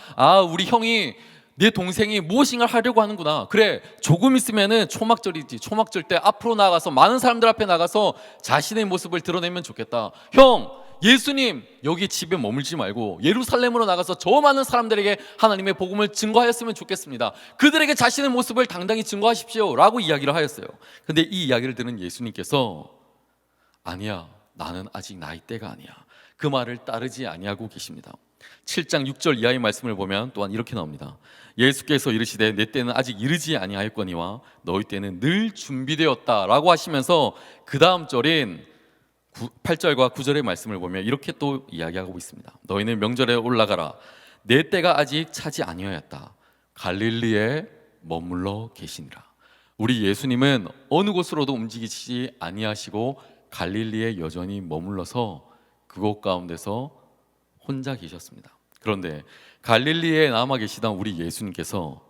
우리 형이, 내 동생이 무엇인가를 하려고 하는구나. 그래, 조금 있으면은 초막절이지. 초막절 때 앞으로 나가서 많은 사람들 앞에 나가서 자신의 모습을 드러내면 좋겠다. 형, 예수님 여기 집에 머물지 말고 예루살렘으로 나가서 저 많은 사람들에게 하나님의 복음을 증거하였으면 좋겠습니다. 그들에게 자신의 모습을 당당히 증거하십시오 라고 이야기를 하였어요. 근데 이 이야기를 들은 예수님께서 아니야, 나는 아직 나의 때가 아니야, 그 말을 따르지 아니하고 계십니다. 7장 6절 이하의 말씀을 보면 또한 이렇게 나옵니다. 예수께서 이르시되 내 때는 아직 이르지 아니하였거니와 너희 때는 늘 준비되었다 라고 하시면서 그 다음 절인 8절과 9절의 말씀을 보면 이렇게 또 이야기하고 있습니다. 너희는 명절에 올라가라. 내 때가 아직 차지 아니하였다. 갈릴리에 머물러 계시니라. 우리 예수님은 어느 곳으로도 움직이지 아니하시고 갈릴리에 여전히 머물러서 그곳 가운데서 혼자 계셨습니다. 그런데 갈릴리에 남아 계시던 우리 예수님께서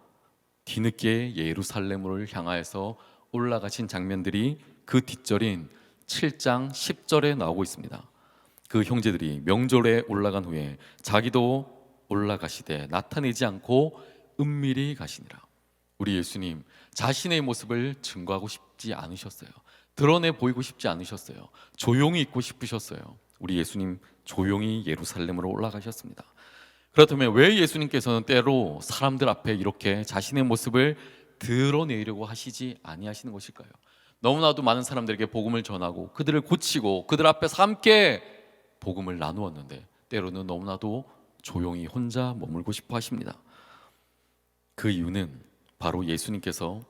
뒤늦게 예루살렘을 향하여서 올라가신 장면들이 그 뒷절인 7장 10절에 나오고 있습니다. 그 형제들이 명절에 올라간 후에 자기도 올라가시되 나타내지 않고 은밀히 가시니라. 우리 예수님 자신의 모습을 증거하고 싶지 않으셨어요. 드러내 보이고 싶지 않으셨어요. 조용히 있고 싶으셨어요. 우리 예수님 조용히 예루살렘으로 올라가셨습니다. 그렇다면 왜 예수님께서는 때로 사람들 앞에 이렇게 자신의 모습을 드러내려고 하시지 아니하시는 것일까요? 너무나도 많은 사람들에게 복음을 전하고 그들을 고치고 그들 앞에서 함께 복음을 나누었는데 때로는 너무나도 조용히 혼자 머물고 싶어 하십니다. 그 이유는 바로 예수님께서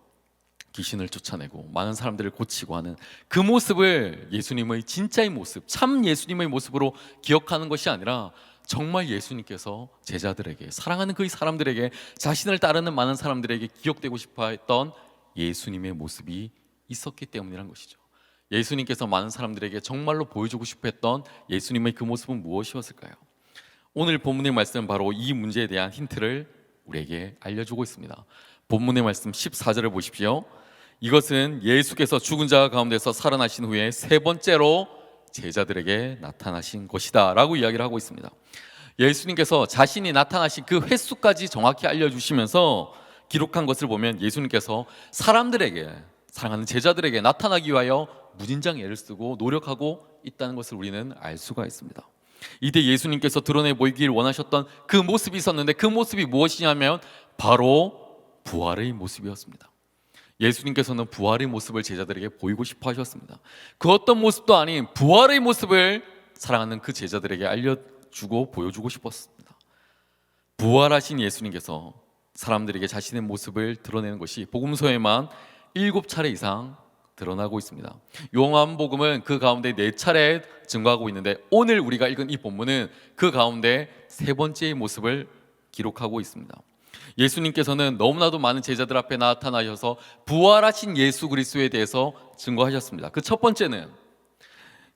귀신을 쫓아내고 많은 사람들을 고치고 하는 그 모습을 예수님의 진짜의 모습, 참 예수님의 모습으로 기억하는 것이 아니라 정말 예수님께서 제자들에게, 사랑하는 그 사람들에게, 자신을 따르는 많은 사람들에게 기억되고 싶어 했던 예수님의 모습이 있었기 때문이란 것이죠. 예수님께서 많은 사람들에게 정말로 보여주고 싶어 했던 예수님의 그 모습은 무엇이었을까요? 오늘 본문의 말씀은 바로 이 문제에 대한 힌트를 우리에게 알려주고 있습니다. 본문의 말씀 14절을 보십시오. 이것은 예수께서 죽은 자 가운데서 살아나신 후에 세 번째로 제자들에게 나타나신 것이다 라고 이야기를 하고 있습니다. 예수님께서 자신이 나타나신 그 횟수까지 정확히 알려주시면서 기록한 것을 보면 예수님께서 사람들에게, 사랑하는 제자들에게 나타나기 위하여 무진장 애를 쓰고 노력하고 있다는 것을 우리는 알 수가 있습니다. 이때 예수님께서 드러내 보이길 원하셨던 그 모습이 있었는데 그 모습이 무엇이냐면 바로 부활의 모습이었습니다. 예수님께서는 부활의 모습을 제자들에게 보이고 싶어 하셨습니다. 그 어떤 모습도 아닌 부활의 모습을 사랑하는 그 제자들에게 알려주고 보여주고 싶었습니다. 부활하신 예수님께서 사람들에게 자신의 모습을 드러내는 것이 복음서에만 7차례 이상 드러나고 있습니다. 요한복음은 그 가운데 4차례 증거하고 있는데 오늘 우리가 읽은 이 본문은 그 가운데 세 번째의 모습을 기록하고 있습니다. 예수님께서는 너무나도 많은 제자들 앞에 나타나셔서 부활하신 예수 그리스도에 대해서 증거하셨습니다. 그 첫 번째는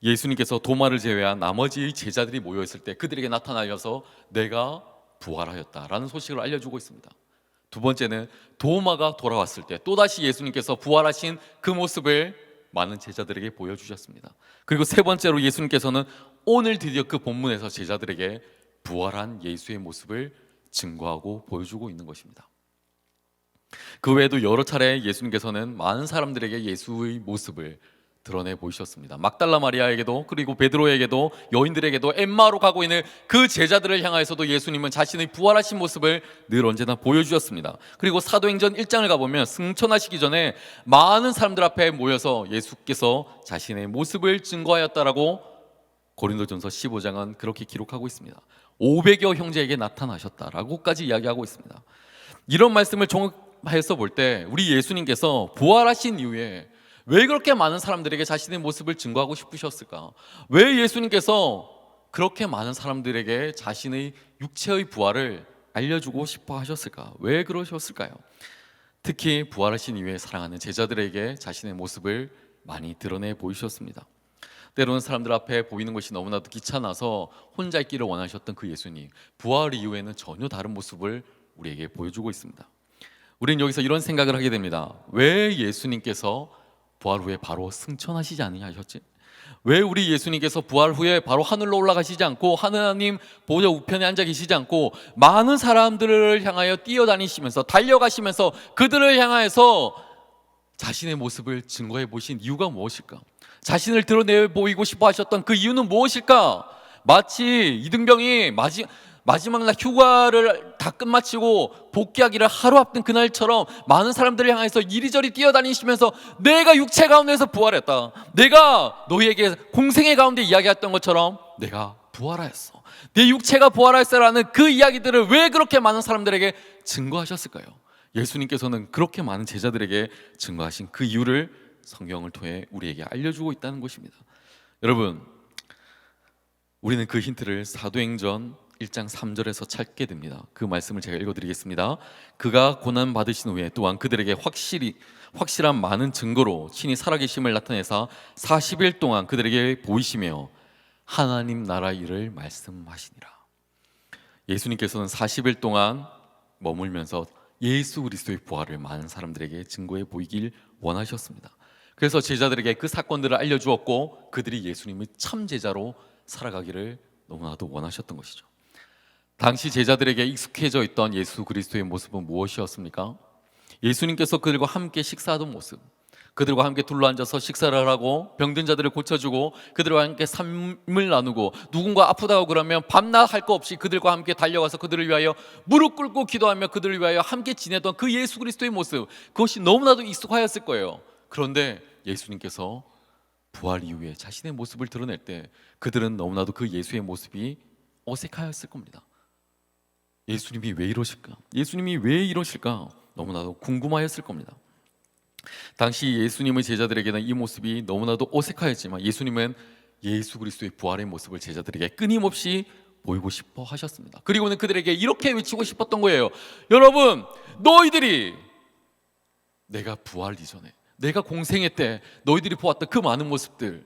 예수님께서 도마를 제외한 나머지 제자들이 모여있을 때 그들에게 나타나셔서 내가 부활하였다라는 소식을 알려주고 있습니다. 두 번째는 도마가 돌아왔을 때 또다시 예수님께서 부활하신 그 모습을 많은 제자들에게 보여주셨습니다. 그리고 세 번째로 예수님께서는 오늘 드디어 그 본문에서 제자들에게 부활한 예수의 모습을 증거하고 보여주고 있는 것입니다. 그 외에도 여러 차례 예수님께서는 많은 사람들에게 예수의 모습을 드러내 보이셨습니다. 막달라 마리아에게도, 그리고 베드로에게도, 여인들에게도, 엠마로 가고 있는 그 제자들을 향하여서도 예수님은 자신의 부활하신 모습을 늘 언제나 보여주셨습니다. 그리고 사도행전 1장을 가보면 승천하시기 전에 많은 사람들 앞에 모여서 예수께서 자신의 모습을 증거하였다라고 고린도전서 15장은 그렇게 기록하고 있습니다. 500여 형제에게 나타나셨다라고까지 이야기하고 있습니다. 이런 말씀을 종합해서 볼 때 우리 예수님께서 부활하신 이후에 왜 그렇게 많은 사람들에게 자신의 모습을 증거하고 싶으셨을까? 왜 예수님께서 그렇게 많은 사람들에게 자신의 육체의 부활을 알려주고 싶어 하셨을까? 왜 그러셨을까요? 특히 부활하신 이후에 사랑하는 제자들에게 자신의 모습을 많이 드러내 보이셨습니다. 때로는 사람들 앞에 보이는 것이 너무나도 귀찮아서 혼자 있기를 원하셨던 그 예수님, 부활 이후에는 전혀 다른 모습을 우리에게 보여주고 있습니다. 우리는 여기서 이런 생각을 하게 됩니다. 왜 예수님께서 부활 후에 바로 승천하시지 않느냐 하셨지? 왜 우리 예수님께서 부활 후에 바로 하늘로 올라가시지 않고 하나님 보좌 우편에 앉아 계시지 않고 많은 사람들을 향하여 뛰어다니시면서 달려가시면서 그들을 향하여서 자신의 모습을 증거해 보신 이유가 무엇일까? 자신을 드러내 보이고 싶어 하셨던 그 이유는 무엇일까? 마치 이등병이 마지막 날 휴가를 다 끝마치고 복귀하기를 하루 앞둔 그날처럼 많은 사람들을 향해서 이리저리 뛰어다니시면서 내가 육체 가운데서 부활했다, 내가 너희에게 공생의 가운데 이야기했던 것처럼 내가 부활하였어, 내 육체가 부활하였어라는 그 이야기들을 왜 그렇게 많은 사람들에게 증거하셨을까요? 예수님께서는 그렇게 많은 제자들에게 증거하신 그 이유를 성경을 통해 우리에게 알려주고 있다는 것입니다. 여러분, 우리는 그 힌트를 사도행전 1장 3절에서 찾게 됩니다. 그 말씀을 제가 읽어드리겠습니다. 그가 고난 받으신 후에 또한 그들에게 확실한 많은 증거로 친히 살아계심을 나타내사 40일 동안 그들에게 보이시며 하나님 나라 일을 말씀하시니라. 예수님께서는 40일 동안 머물면서 예수 그리스도의 부활을 많은 사람들에게 증거해 보이길 원하셨습니다. 그래서 제자들에게 그 사건들을 알려주었고 그들이 예수님의 참 제자로 살아가기를 너무나도 원하셨던 것이죠. 당시 제자들에게 익숙해져 있던 예수 그리스도의 모습은 무엇이었습니까? 예수님께서 그들과 함께 식사하던 모습, 그들과 함께 둘러앉아서 식사를 하고 병든 자들을 고쳐주고 그들과 함께 삶을 나누고 누군가 아프다고 그러면 밤낮 할 거 없이 그들과 함께 달려가서 그들을 위하여 무릎 꿇고 기도하며 그들을 위하여 함께 지내던 그 예수 그리스도의 모습, 그것이 너무나도 익숙하였을 거예요. 그런데 예수님께서 부활 이후에 자신의 모습을 드러낼 때 그들은 너무나도 그 예수의 모습이 어색하였을 겁니다. 예수님이 왜 이러실까? 예수님이 왜 이러실까? 너무나도 궁금하였을 겁니다. 당시 예수님의 제자들에게는 이 모습이 너무나도 어색하였지만 예수님은 예수 그리스도의 부활의 모습을 제자들에게 끊임없이 보이고 싶어 하셨습니다. 그리고는 그들에게 이렇게 외치고 싶었던 거예요. 여러분, 너희들이 내가 부활 이전에, 내가 공생애 때 너희들이 보았던 그 많은 모습들,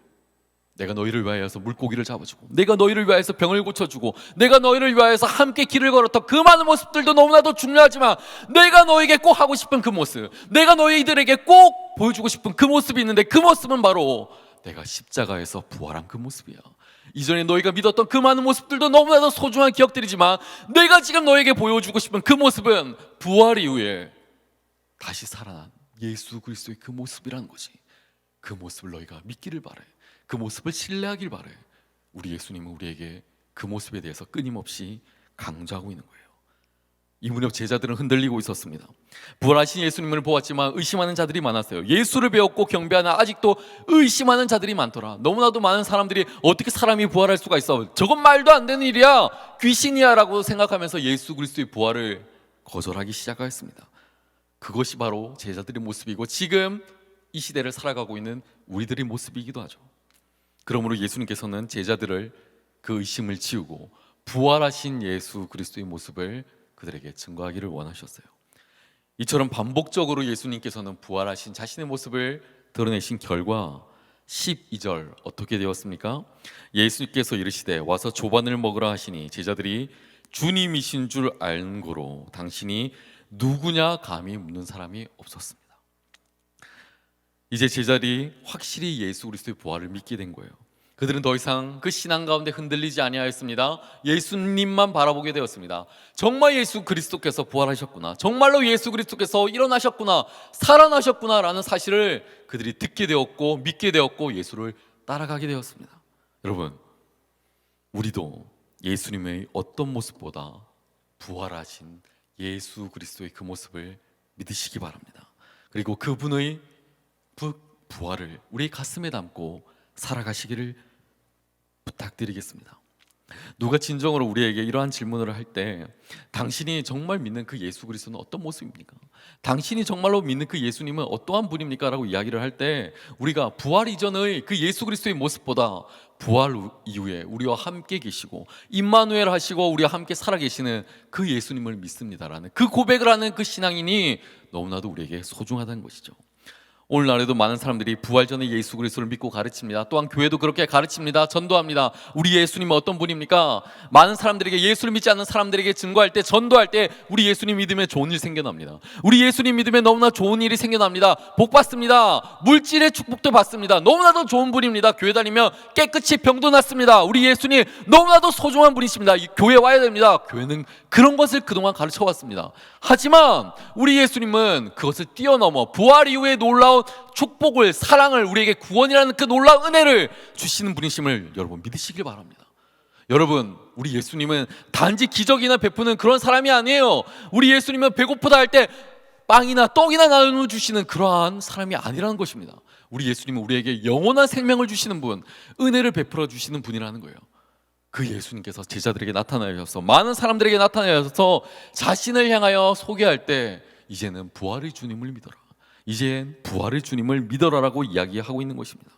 내가 너희를 위하여서 물고기를 잡아주고, 내가 너희를 위하여서 병을 고쳐주고, 내가 너희를 위하여서 함께 길을 걸었던 그 많은 모습들도 너무나도 중요하지만, 내가 너에게 꼭 하고 싶은 그 모습, 내가 너희들에게 꼭 보여주고 싶은 그 모습이 있는데, 그 모습은 바로 내가 십자가에서 부활한 그 모습이야. 이전에 너희가 믿었던 그 많은 모습들도 너무나도 소중한 기억들이지만, 내가 지금 너에게 보여주고 싶은 그 모습은 부활 이후에 다시 살아난 예수 그리스도의 그 모습이라는 거지. 그 모습을 너희가 믿기를 바래. 그 모습을 신뢰하길 바래. 우리 예수님은 우리에게 그 모습에 대해서 끊임없이 강조하고 있는 거예요. 이 무렵 제자들은 흔들리고 있었습니다. 부활하신 예수님을 보았지만 의심하는 자들이 많았어요. 예수를 배웠고 경배하나 아직도 의심하는 자들이 많더라. 너무나도 많은 사람들이 어떻게 사람이 부활할 수가 있어? 저건 말도 안 되는 일이야, 귀신이야 라고 생각하면서 예수 그리스도의 부활을 거절하기 시작하였습니다. 그것이 바로 제자들의 모습이고 지금 이 시대를 살아가고 있는 우리들의 모습이기도 하죠. 그러므로 예수님께서는 제자들을 그 의심을 지우고 부활하신 예수 그리스도의 모습을 그들에게 증거하기를 원하셨어요. 이처럼 반복적으로 예수님께서는 부활하신 자신의 모습을 드러내신 결과 12절 어떻게 되었습니까? 예수께서 이르시되 와서 조반을 먹으라 하시니 제자들이 주님이신 줄 아는 고로 당신이 누구냐 감히 묻는 사람이 없었습니다. 이제 제자들이 확실히 예수 그리스도의 부활을 믿게 된 거예요. 그들은 더 이상 그 신앙 가운데 흔들리지 아니하였습니다. 예수님만 바라보게 되었습니다. 정말 예수 그리스도께서 부활하셨구나, 정말로 예수 그리스도께서 일어나셨구나, 살아나셨구나 라는 사실을 그들이 듣게 되었고 믿게 되었고 예수를 따라가게 되었습니다. 여러분, 우리도 예수님의 어떤 모습보다 부활하신 예수 그리스도의 그 모습을 믿으시기 바랍니다. 그리고 그분의 부활을 우리 가슴에 담고 살아가시기를 부탁드리겠습니다. 누가 진정으로 우리에게 이러한 질문을 할 때 당신이 정말 믿는 그 예수 그리스도는 어떤 모습입니까? 당신이 정말로 믿는 그 예수님은 어떠한 분입니까? 라고 이야기를 할 때 우리가 부활 이전의 그 예수 그리스도의 모습보다 부활 이후에 우리와 함께 계시고 임마누엘 하시고 우리와 함께 살아계시는 그 예수님을 믿습니다라는 그 고백을 하는 그 신앙인이 너무나도 우리에게 소중하다는 것이죠. 오늘날에도 많은 사람들이 부활 전에 예수 그리스도를 믿고 가르칩니다. 또한 교회도 그렇게 가르칩니다. 전도합니다. 우리 예수님은 어떤 분입니까? 많은 사람들에게, 예수를 믿지 않는 사람들에게 증거할 때, 전도할 때 우리 예수님 믿으면 좋은 일 생겨납니다. 우리 예수님 믿으면 너무나 좋은 일이 생겨납니다. 복 받습니다. 물질의 축복도 받습니다. 너무나도 좋은 분입니다. 교회 다니면 깨끗이 병도 낫습니다. 우리 예수님 너무나도 소중한 분이십니다. 이 교회 와야 됩니다. 교회는 그런 것을 그동안 가르쳐 왔습니다. 하지만 우리 예수님은 그것을 뛰어넘어 부활 이후에 놀라운 축복을, 사랑을, 우리에게 구원이라는 그 놀라운 은혜를 주시는 분이심을 여러분 믿으시길 바랍니다. 여러분, 우리 예수님은 단지 기적이나 베푸는 그런 사람이 아니에요. 우리 예수님은 배고프다 할 때 빵이나 떡이나 나눠주시는 그러한 사람이 아니라는 것입니다. 우리 예수님은 우리에게 영원한 생명을 주시는 분, 은혜를 베풀어 주시는 분이라는 거예요. 그 예수님께서 제자들에게 나타나셔서, 많은 사람들에게 나타나셔서 자신을 향하여 소개할 때 이제는 부활의 주님을 믿어라, 이젠 부활의 주님을 믿어라라고 이야기하고 있는 것입니다.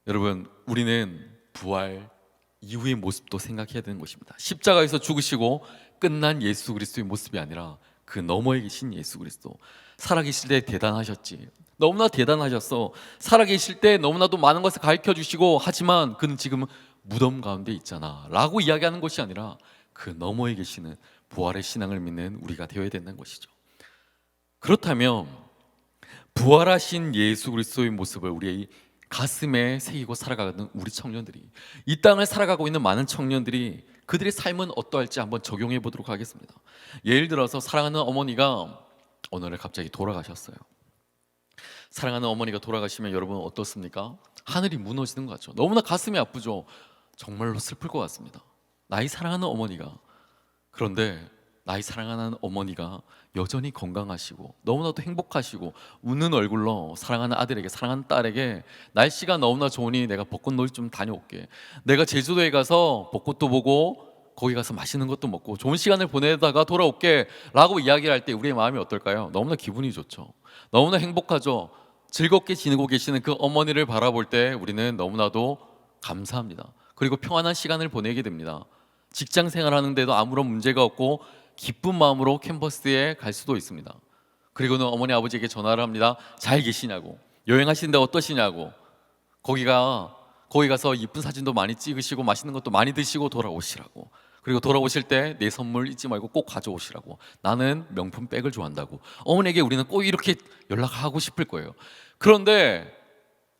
여러분, 우리는 부활 이후의 모습도 생각해야 되는 것입니다. 십자가에서 죽으시고 끝난 예수 그리스도의 모습이 아니라 그 너머에 계신 예수 그리스도, 살아계실 때 대단하셨지, 너무나 대단하셨어. 살아계실 때 너무나도 많은 것을 가르쳐주시고, 하지만 그는 지금 무덤 가운데 있잖아 라고 이야기하는 것이 아니라 그 너머에 계시는 부활의 신앙을 믿는 우리가 되어야 된다는 것이죠. 그렇다면 부활하신 예수 그리스도의 모습을 우리의 가슴에 새기고 살아가는 우리 청년들이, 이 땅을 살아가고 있는 많은 청년들이 그들의 삶은 어떠할지 한번 적용해 보도록 하겠습니다. 예를 들어서 사랑하는 어머니가 어느 날 갑자기 돌아가셨어요. 사랑하는 어머니가 돌아가시면 여러분 어떻습니까? 하늘이 무너지는 것 같죠. 너무나 가슴이 아프죠. 정말로 슬플 것 같습니다. 나의 사랑하는 어머니가, 그런데 나의 사랑하는 어머니가 여전히 건강하시고 너무나도 행복하시고 웃는 얼굴로 사랑하는 아들에게, 사랑하는 딸에게 날씨가 너무나 좋으니 내가 벚꽃놀이 좀 다녀올게, 내가 제주도에 가서 벚꽃도 보고 거기 가서 맛있는 것도 먹고 좋은 시간을 보내다가 돌아올게 라고 이야기를 할 때 우리의 마음이 어떨까요? 너무나 기분이 좋죠. 너무나 행복하죠. 즐겁게 지내고 계시는 그 어머니를 바라볼 때 우리는 너무나도 감사합니다. 그리고 평안한 시간을 보내게 됩니다. 직장 생활하는데도 아무런 문제가 없고 기쁜 마음으로 캠퍼스에 갈 수도 있습니다. 그리고는 어머니 아버지에게 전화를 합니다. 잘 계시냐고, 여행하시는데 어떠시냐고, 거기 가서 이쁜 사진도 많이 찍으시고 맛있는 것도 많이 드시고 돌아오시라고, 그리고 돌아오실 때 내 선물 잊지 말고 꼭 가져오시라고, 나는 명품 백을 좋아한다고. 어머니에게 우리는 꼭 이렇게 연락하고 싶을 거예요. 그런데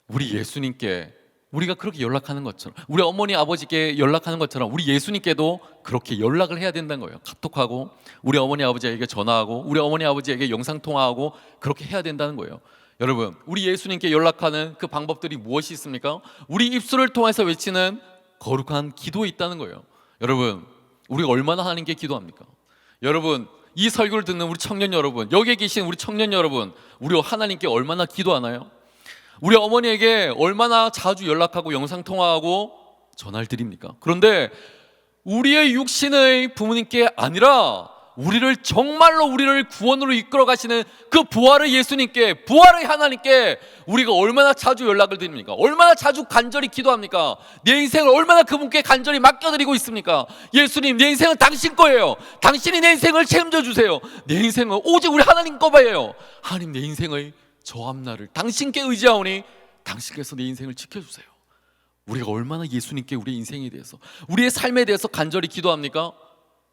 우리 예수님께 우리가 그렇게 연락하는 것처럼, 우리 어머니 아버지께 연락하는 것처럼 우리 예수님께도 그렇게 연락을 해야 된다는 거예요. 카톡하고 우리 어머니 아버지에게 전화하고 우리 어머니 아버지에게 영상통화하고 그렇게 해야 된다는 거예요. 여러분, 우리 예수님께 연락하는 그 방법들이 무엇이 있습니까? 우리 입술을 통해서 외치는 거룩한 기도에 있다는 거예요. 여러분, 우리가 얼마나 하나님께 기도합니까? 여러분, 이 설교를 듣는 우리 청년 여러분, 여기에 계신 우리 청년 여러분, 우리 하나님께 얼마나 기도하나요? 우리 어머니에게 얼마나 자주 연락하고 영상통화하고 전화를 드립니까? 그런데 우리의 육신의 부모님께 아니라 우리를 정말로 우리를 구원으로 이끌어 가시는 그 부활의 예수님께, 부활의 하나님께 우리가 얼마나 자주 연락을 드립니까? 얼마나 자주 간절히 기도합니까? 내 인생을 얼마나 그분께 간절히 맡겨드리고 있습니까? 예수님, 내 인생은 당신 거예요. 당신이 내 인생을 책임져 주세요. 내 인생은 오직 우리 하나님 거예요. 하나님, 내 인생의 저 앞날을 당신께 의지하오니 당신께서 내 인생을 지켜주세요. 우리가 얼마나 예수님께 우리의 인생에 대해서, 우리의 삶에 대해서 간절히 기도합니까?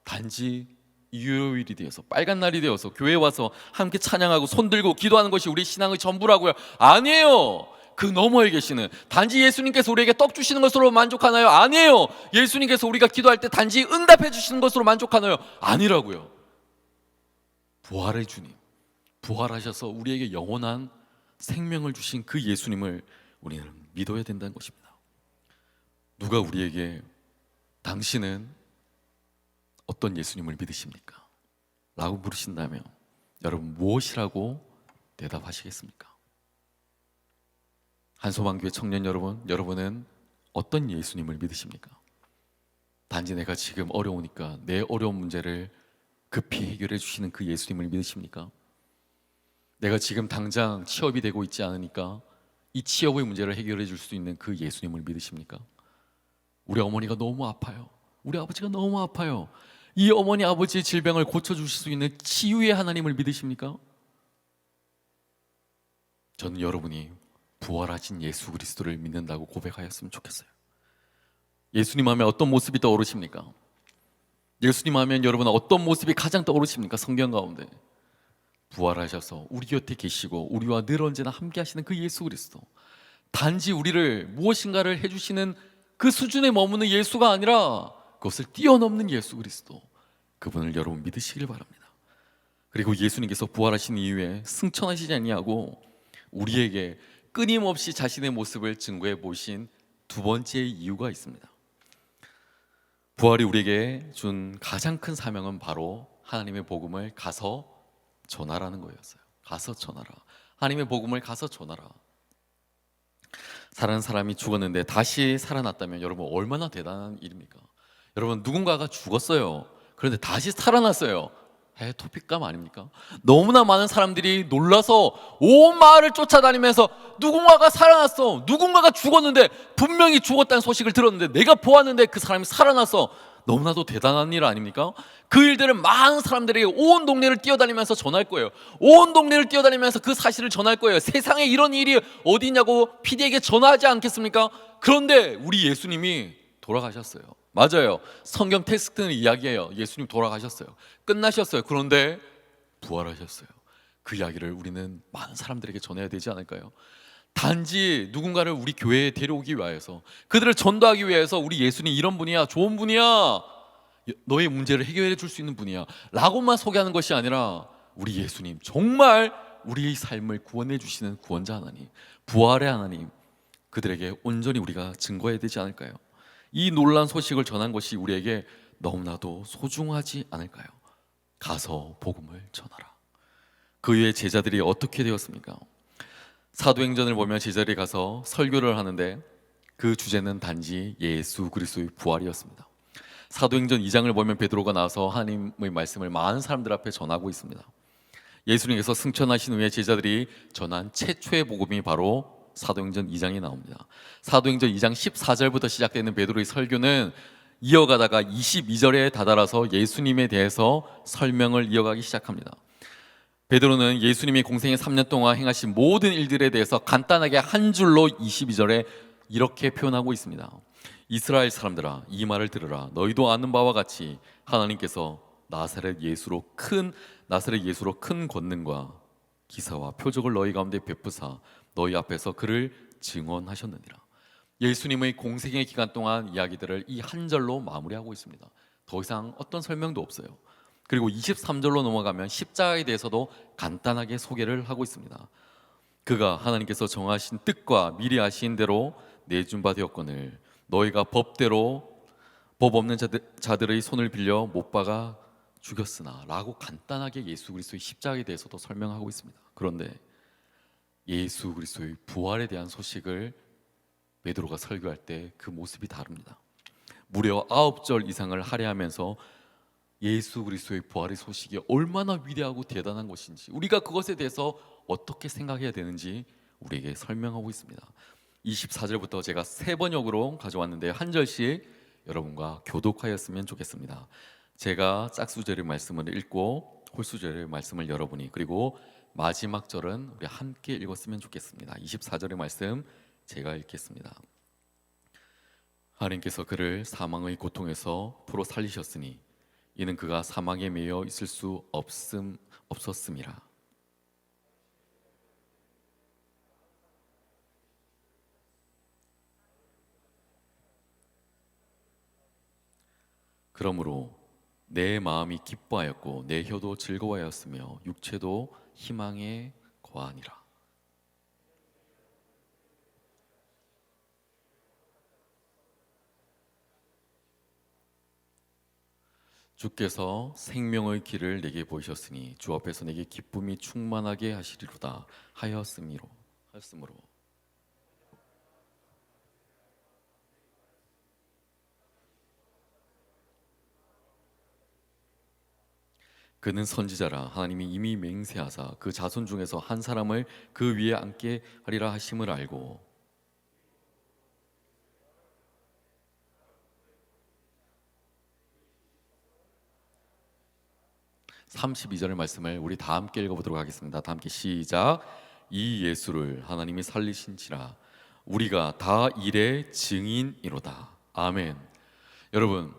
단지 일요일이 되어서, 빨간 날이 되어서 교회에 와서 함께 찬양하고 손들고 기도하는 것이 우리 신앙의 전부라고요? 아니에요. 그 너머에 계시는, 단지 예수님께서 우리에게 떡 주시는 것으로 만족하나요? 아니에요. 예수님께서 우리가 기도할 때 단지 응답해 주시는 것으로 만족하나요? 아니라고요. 부활의 주님, 부활하셔서 우리에게 영원한 생명을 주신 그 예수님을 우리는 믿어야 된다는 것입니다. 누가 우리에게 당신은 어떤 예수님을 믿으십니까? 라고 물으신다면 여러분 무엇이라고 대답하시겠습니까? 한소망교회 청년 여러분, 여러분은 어떤 예수님을 믿으십니까? 단지 내가 지금 어려우니까 내 어려운 문제를 급히 해결해 주시는 그 예수님을 믿으십니까? 내가 지금 당장 취업이 되고 있지 않으니까 이 취업의 문제를 해결해 줄 수 있는 그 예수님을 믿으십니까? 우리 어머니가 너무 아파요. 우리 아버지가 너무 아파요. 이 어머니 아버지의 질병을 고쳐주실 수 있는 치유의 하나님을 믿으십니까? 저는 여러분이 부활하신 예수 그리스도를 믿는다고 고백하였으면 좋겠어요. 예수님 하면 어떤 모습이 떠오르십니까? 예수님 하면 여러분 어떤 모습이 가장 떠오르십니까? 성경 가운데 부활하셔서 우리 곁에 계시고 우리와 늘 언제나 함께 하시는 그 예수 그리스도, 단지 우리를 무엇인가를 해주시는 그 수준에 머무는 예수가 아니라 그것을 뛰어넘는 예수 그리스도, 그분을 여러분 믿으시길 바랍니다. 그리고 예수님께서 부활하신 이후에 승천하시지 아니하고 우리에게 끊임없이 자신의 모습을 증거해 보신 두 번째 이유가 있습니다. 부활이 우리에게 준 가장 큰 사명은 바로 하나님의 복음을 가서 전하라는 거였어요. 가서 전하라. 하나님의 복음을 가서 전하라. 살아난 사람이 죽었는데 다시 살아났다면 여러분 얼마나 대단한 일입니까? 여러분, 누군가가 죽었어요. 그런데 다시 살아났어요. 토픽감 아닙니까? 너무나 많은 사람들이 놀라서 온 마을을 쫓아다니면서 누군가가 살아났어, 누군가가 죽었는데, 분명히 죽었다는 소식을 들었는데 내가 보았는데 그 사람이 살아났어. 너무나도 대단한 일 아닙니까? 그 일들은 많은 사람들에게 온 동네를 뛰어다니면서 전할 거예요. 온 동네를 뛰어다니면서 그 사실을 전할 거예요. 세상에 이런 일이 어디 있냐고 PD에게 전화하지 않겠습니까? 그런데 우리 예수님이 돌아가셨어요. 맞아요. 성경 텍스트는 이야기예요. 예수님 돌아가셨어요. 끝나셨어요. 그런데 부활하셨어요. 그 이야기를 우리는 많은 사람들에게 전해야 되지 않을까요? 단지 누군가를 우리 교회에 데려오기 위해서, 그들을 전도하기 위해서 우리 예수님 이런 분이야, 좋은 분이야, 너의 문제를 해결해 줄 수 있는 분이야 라고만 소개하는 것이 아니라 우리 예수님 정말 우리의 삶을 구원해 주시는 구원자 하나님, 부활의 하나님, 그들에게 온전히 우리가 증거해야 되지 않을까요? 이 놀라운 소식을 전한 것이 우리에게 너무나도 소중하지 않을까요? 가서 복음을 전하라. 그 후에 제자들이 어떻게 되었습니까? 사도행전을 보면 제자들이 가서 설교를 하는데 그 주제는 단지 예수 그리스도의 부활이었습니다. 사도행전 2장을 보면 베드로가 나와서 하나님의 말씀을 많은 사람들 앞에 전하고 있습니다. 예수님께서 승천하신 후에 제자들이 전한 최초의 복음이 바로 사도행전 2장에 나옵니다. 사도행전 2장 14절부터 시작되는 베드로의 설교는 이어가다가 22절에 다다라서 예수님에 대해서 설명을 이어가기 시작합니다. 베드로는 예수님이 공생애 3년 동안 행하신 모든 일들에 대해서 간단하게 한 줄로 22절에 이렇게 표현하고 있습니다. 이스라엘 사람들아, 이 말을 들으라. 너희도 아는 바와 같이 하나님께서 나사렛 예수로 큰 권능과 기사와 표적을 너희 가운데 베푸사 너희 앞에서 그를 증언하셨느니라. 예수님의 공생의 기간 동안 이야기들을 이 한 절로 마무리하고 있습니다. 더 이상 어떤 설명도 없어요. 그리고 23절로 넘어가면 십자가에 대해서도 간단하게 소개를 하고 있습니다. 그가 하나님께서 정하신 뜻과 미리 아신 대로 내준 바 되었거늘 너희가 법대로 법 없는 자들의 손을 빌려 못 박아 죽였으나 라고 간단하게 예수 그리스도의 십자가에 대해서도 설명하고 있습니다. 그런데 예수 그리스도의 부활에 대한 소식을 베드로가 설교할 때 그 모습이 다릅니다. 무려 9절 이상을 할애하면서 예수 그리스도의 부활의 소식이 얼마나 위대하고 대단한 것인지, 우리가 그것에 대해서 어떻게 생각해야 되는지 우리에게 설명하고 있습니다. 24절부터 제가 3번역으로 가져왔는데 한 절씩 여러분과 교독하였으면 좋겠습니다. 제가 짝수절의 말씀을 읽고 홀수절의 말씀을 여러분이, 그리고 마지막 절은 우리 함께 읽었으면 좋겠습니다. 24절의 말씀 제가 읽겠습니다. 하나님께서 그를 사망의 고통에서 풀어 살리셨으니 이는 그가 사망에 매여 있을 수 없었음이라. 그러므로 내 마음이 기뻐하였고 내 혀도 즐거워하였으며 육체도 희망에 거하니라. 주께서 생명의 길을 내게 보이셨으니 주 앞에서 내게 기쁨이 충만하게 하시리로다 하였으므로 그는 선지자라 하나님이 이미 맹세하사 그 자손 중에서 한 사람을 그 위에 앉게 하리라 하심을 알고 32절의 말씀을 우리 다 함께 읽어보도록 하겠습니다. 다 함께 시작. 이 예수를 하나님이 살리신지라 우리가 다 일의 증인이로다. 아멘. 여러분,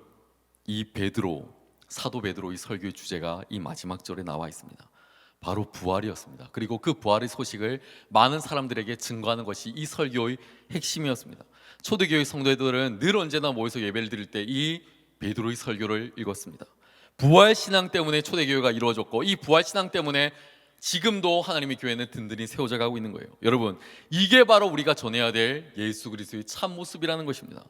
이 사도 베드로의 설교의 주제가 이 마지막 절에 나와 있습니다. 바로 부활이었습니다. 그리고 그 부활의 소식을 많은 사람들에게 증거하는 것이 이 설교의 핵심이었습니다. 초대교회 성도들은 늘 언제나 모여서 예배를 드릴 때 이 베드로의 설교를 읽었습니다. 부활 신앙 때문에 초대교회가 이루어졌고 이 부활 신앙 때문에 지금도 하나님의 교회는 든든히 세워져 가고 있는 거예요. 여러분, 이게 바로 우리가 전해야 될 예수 그리스도의 참 모습이라는 것입니다.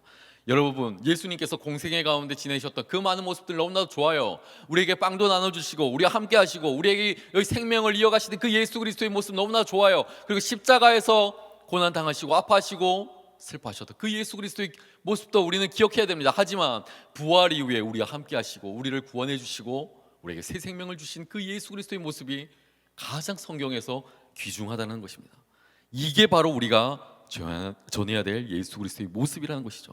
여러분, 예수님께서 공생애 가운데 지내셨던 그 많은 모습들 너무나도 좋아요. 우리에게 빵도 나눠주시고 우리와 함께 하시고 우리에게 여기 생명을 이어가시는 그 예수 그리스도의 모습 너무나 좋아요. 그리고 십자가에서 고난당하시고 아파하시고 슬퍼하셨던 그 예수 그리스도의 모습도 우리는 기억해야 됩니다. 하지만 부활 이후에 우리와 함께 하시고 우리를 구원해 주시고 우리에게 새 생명을 주신 그 예수 그리스도의 모습이 가장 성경에서 귀중하다는 것입니다. 이게 바로 우리가 전해야 될 예수 그리스도의 모습이라는 것이죠.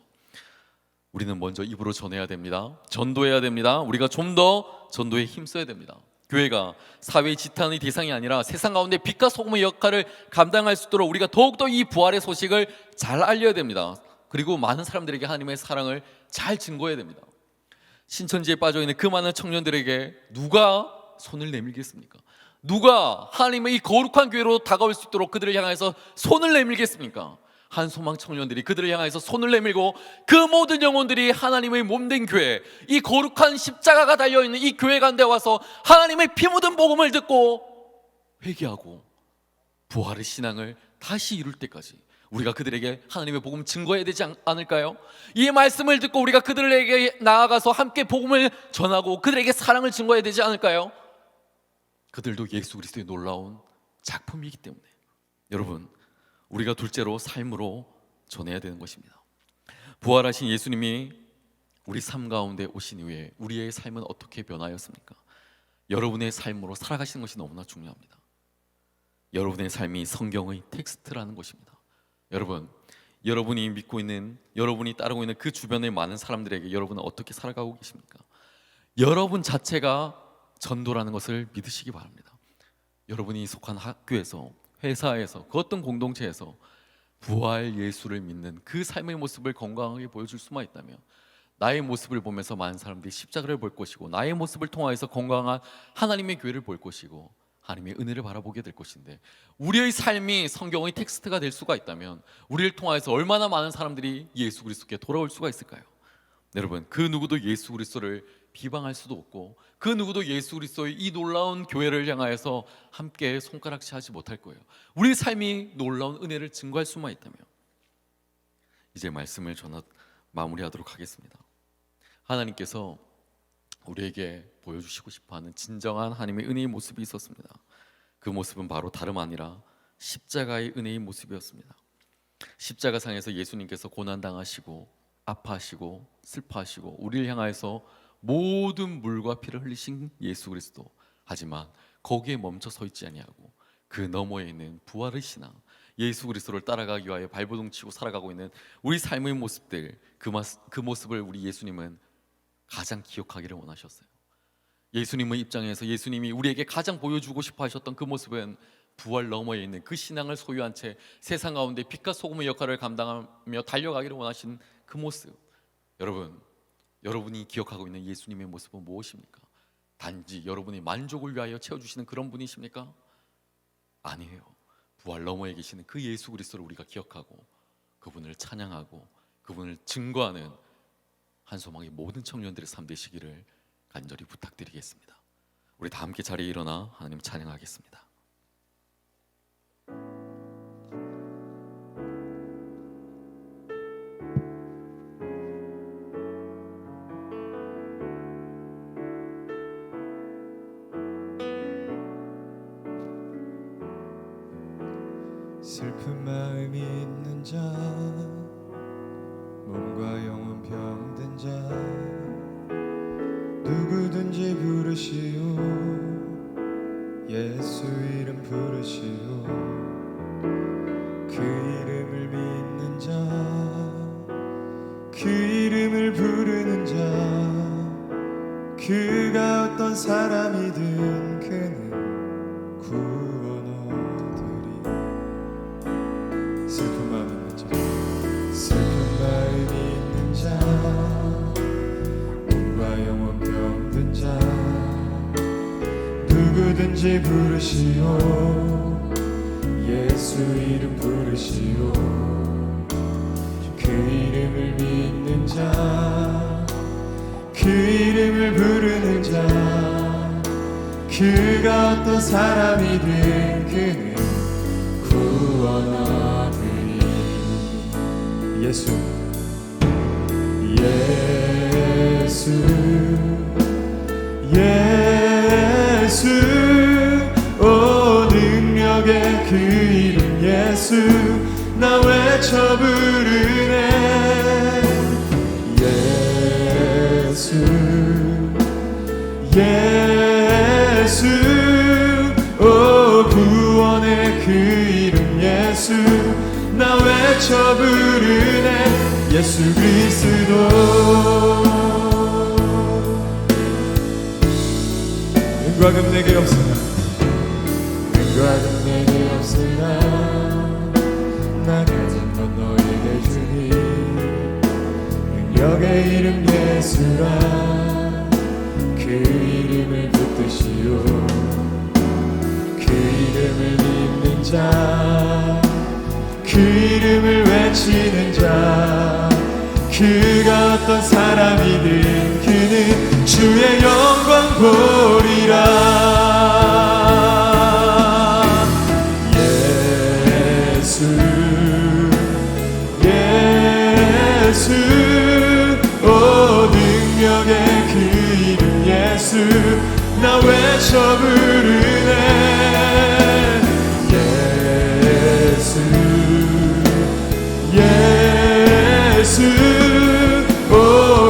우리는 먼저 입으로 전해야 됩니다. 전도해야 됩니다. 우리가 좀 더 전도에 힘써야 됩니다. 교회가 사회의 지탄의 대상이 아니라 세상 가운데 빛과 소금의 역할을 감당할 수 있도록 우리가 더욱더 이 부활의 소식을 잘 알려야 됩니다. 그리고 많은 사람들에게 하나님의 사랑을 잘 증거해야 됩니다. 신천지에 빠져있는 그 많은 청년들에게 누가 손을 내밀겠습니까? 누가 하나님의 이 거룩한 교회로 다가올 수 있도록 그들을 향해서 손을 내밀겠습니까? 한소망 청년들이 그들을 향해서 손을 내밀고 그 모든 영혼들이 하나님의 몸된 교회, 이 거룩한 십자가가 달려있는 이 교회 가운데 와서 하나님의 피 묻은 복음을 듣고 회개하고 부활의 신앙을 다시 이룰 때까지 우리가 그들에게 하나님의 복음 증거해야 되지 않을까요? 이 말씀을 듣고 우리가 그들에게 나아가서 함께 복음을 전하고 그들에게 사랑을 증거해야 되지 않을까요? 그들도 예수 그리스도의 놀라운 작품이기 때문에 여러분, 우리가 둘째로 삶으로 전해야 되는 것입니다. 부활하신 예수님이 우리 삶 가운데 오신 이후에 우리의 삶은 어떻게 변화하였습니까? 여러분의 삶으로 살아가시는 것이 너무나 중요합니다. 여러분의 삶이 성경의 텍스트라는 것입니다. 여러분, 여러분이 믿고 있는, 여러분이 따르고 있는 그 주변의 많은 사람들에게 여러분은 어떻게 살아가고 계십니까? 여러분 자체가 전도라는 것을 믿으시기 바랍니다. 여러분이 속한 학교에서, 회사에서, 그 어떤 공동체에서 부활 예수를 믿는 그 삶의 모습을 건강하게 보여줄 수만 있다면 나의 모습을 보면서 많은 사람들이 십자가를 볼 것이고, 나의 모습을 통하여서 건강한 하나님의 교회를 볼 것이고, 하나님의 은혜를 바라보게 될 것인데, 우리의 삶이 성경의 텍스트가 될 수가 있다면 우리를 통하여서 얼마나 많은 사람들이 예수 그리스도께 돌아올 수가 있을까요? 여러분, 그 누구도 예수 그리스도를 비방할 수도 없고, 그 누구도 예수 그리스도의 이 놀라운 교회를 향하여서 함께 손가락질 하지 못할 거예요. 우리의 삶이 놀라운 은혜를 증거할 수만 있다면. 이제 말씀을 마무리하도록 하겠습니다. 하나님께서 우리에게 보여주시고 싶어하는 진정한 하나님의 은혜의 모습이 있었습니다. 그 모습은 바로 다름 아니라 십자가의 은혜의 모습이었습니다. 십자가상에서 예수님께서 고난당하시고 아파하시고 슬퍼하시고 우리를 향하여서 모든 물과 피를 흘리신 예수 그리스도, 하지만 거기에 멈춰 서 있지 아니하고 그 너머에 있는 부활의 신앙, 예수 그리스도를 따라가기 위하여 발버둥 치고 살아가고 있는 우리 삶의 모습들, 그 모습을 우리 예수님은 가장 기억하기를 원하셨어요. 예수님의 입장에서 예수님이 우리에게 가장 보여주고 싶어 하셨던 그 모습은 부활 너머에 있는 그 신앙을 소유한 채 세상 가운데 빛과 소금의 역할을 감당하며 달려가기를 원하신 그 모습. 여러분이 기억하고 있는 예수님의 모습은 무엇입니까? 단지 여러분의 만족을 위하여 채워주시는 그런 분이십니까? 아니에요. 부활 너머에 계시는 그 예수 그리스도를 우리가 기억하고 그분을 찬양하고 그분을 증거하는 한소망의 모든 청년들의 삶 되시기를 간절히 부탁드리겠습니다. 우리 다 함께 자리에 일어나 하나님 찬양하겠습니다. 슬픈 마음이 있는 자, 몸과 영혼 병든 자, 누구든지 부르시오. 예수 이름 부르시오. 그 이름을 믿는 자, 그 이름을 부르는 자, 그가 어떤 사람이든 그는 구원 얻으리. 슬픈 마음 있는 자, 슬픈 마음이 있는 자, 몸과 영혼 병든 자, 누구든지 부르시오. 예수 이름 부르시오. 그 이름을 믿는 자, 그 이름을 부르는 자, 그가 어떤 사람이든 그는 구원 얻으리. 예수 오 능력의 그 이름 예수, 나 외쳐 부르네. 예수 오 구원의 그 이름 예수, 나 외쳐 부르네. 예수 그리스도. 은과 금 내게 없으나, 은과 금 내게 없으나, 나 가진 건 너에게 주니. 능력의 이름 예수라, 그 이름을 붙드시오. 그 이름을 믿는 자, 그 이름을 외치는 자, 그가 어떤 사람이든 그는 주의 영광 보리라. 예수 오 능력의 그 이름 예수, 나 외쳐 부르네. 예수 오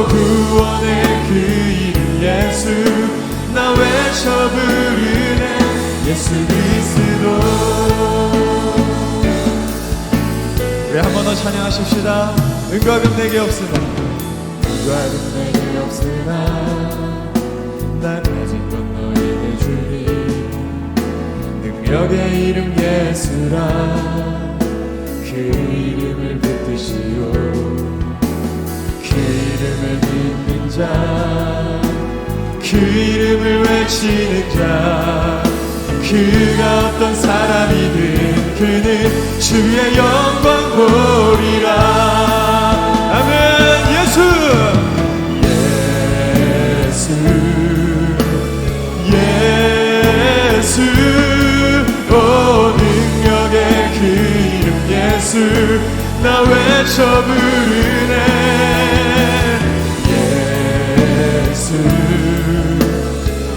구원 예수 그리스도. 우리 한 번 더 찬양하십시다. 은과금 내게 없으나, 은과금 내게 없으나 난 가진 건 너에게 주리. 능력의 이름 예수라, 그 이름을 붙드시오. 그 이름을 믿는 자, 그 이름을 외치는 자, 그가 어떤 사람이든 그는 주의 영광 보리라. 아멘. 예수, 예수, 예수, 오 능력의 그 이름 예수, 나 외쳐 부르네. 예수,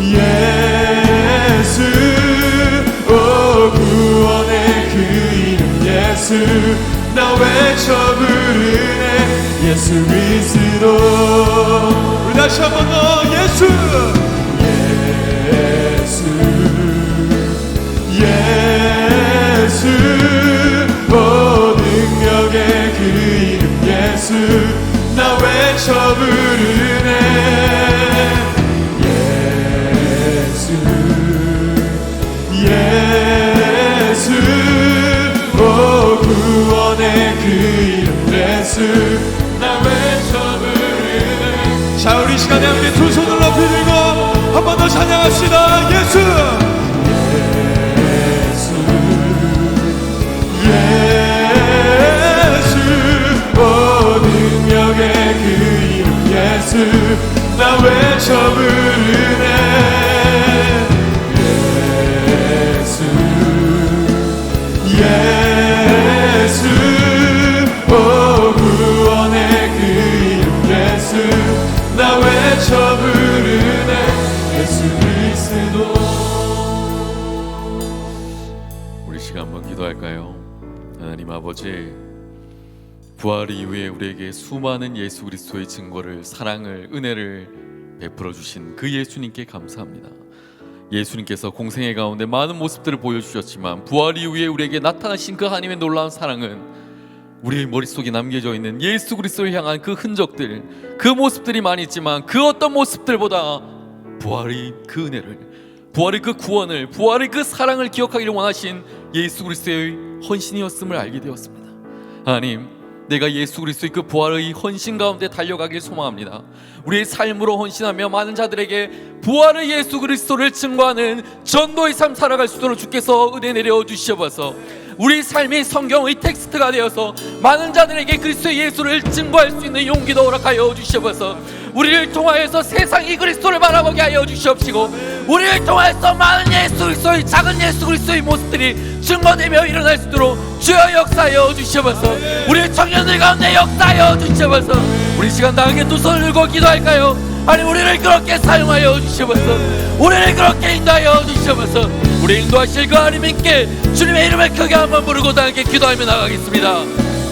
예수, 오 구원의 그 이름 예수, 나 외쳐 부르네. 예수 그리스도. 우리 다시 한 번 더. 예수, 예수, 예수, 오 능력의 그 이름 예수, 나 외쳐 부르네. 예수, 오 구원의 그 이름 예수, 나 외쳐 부르네. 자, 우리 시간에 함께 두 손을 높이 들고 한 번 더 찬양합시다. 예수, 예수, 예수, 오 능력의 그 이름 예수, 나 외쳐 부르네. 예수, 오 구원의 그 이름 예수, 나 외쳐 부르네. 예수 그리스도. 우리 시간 한번 기도할까요? 하나님 아버지, 부활 이후에 우리에게 수많은 예수 그리스도의 증거를, 사랑을, 은혜를 베풀어 주신 그 예수님께 감사합니다. 예수님께서 공생애 가운데 많은 모습들을 보여주셨지만 부활 이후에 우리에게 나타나신 그 하나님의 놀라운 사랑은 우리의 머릿속에 남겨져 있는 예수 그리스도를 향한 그 흔적들, 그 모습들이 많이 있지만 그 어떤 모습들보다 부활의 그 은혜를, 부활의 그 구원을, 부활의 그 사랑을 기억하기를 원하신 예수 그리스도의 헌신이었음을 알게 되었습니다. 하나님, 내가 예수 그리스도의 그 부활의 헌신 가운데 달려가길 소망합니다. 우리의 삶으로 헌신하며 많은 자들에게 부활의 예수 그리스도를 증거하는 전도의 삶 살아갈 수 있도록 주께서 은혜 내려 주시옵소서. 우리 삶이 성경의 텍스트가 되어서 많은 자들에게 그리스도의 예수를 증거할 수 있는 용기도 허락하여 주시옵소서. 우리를 통하여서 세상이 그리스도를 바라보게 하여 주시옵시고, 우리를 통하여서 많은 예수 그리스도의, 작은 예수 그리스도의 모습들이 증거되며 일어날 수 있도록 주여 역사하여 주시옵소서. 우리 청년들 가운데 역사하여 주시옵소서. 우리 시간 다 함께 두 손을 들고 기도할까요? 아니, 우리를 그렇게 사용하여 주시옵소서. 우리를 그렇게 인도하여 주시옵소서. 우리 인도하실 그 하나님께 주님의 이름을 크게 한번 부르고 다 함께 기도하며 나가겠습니다.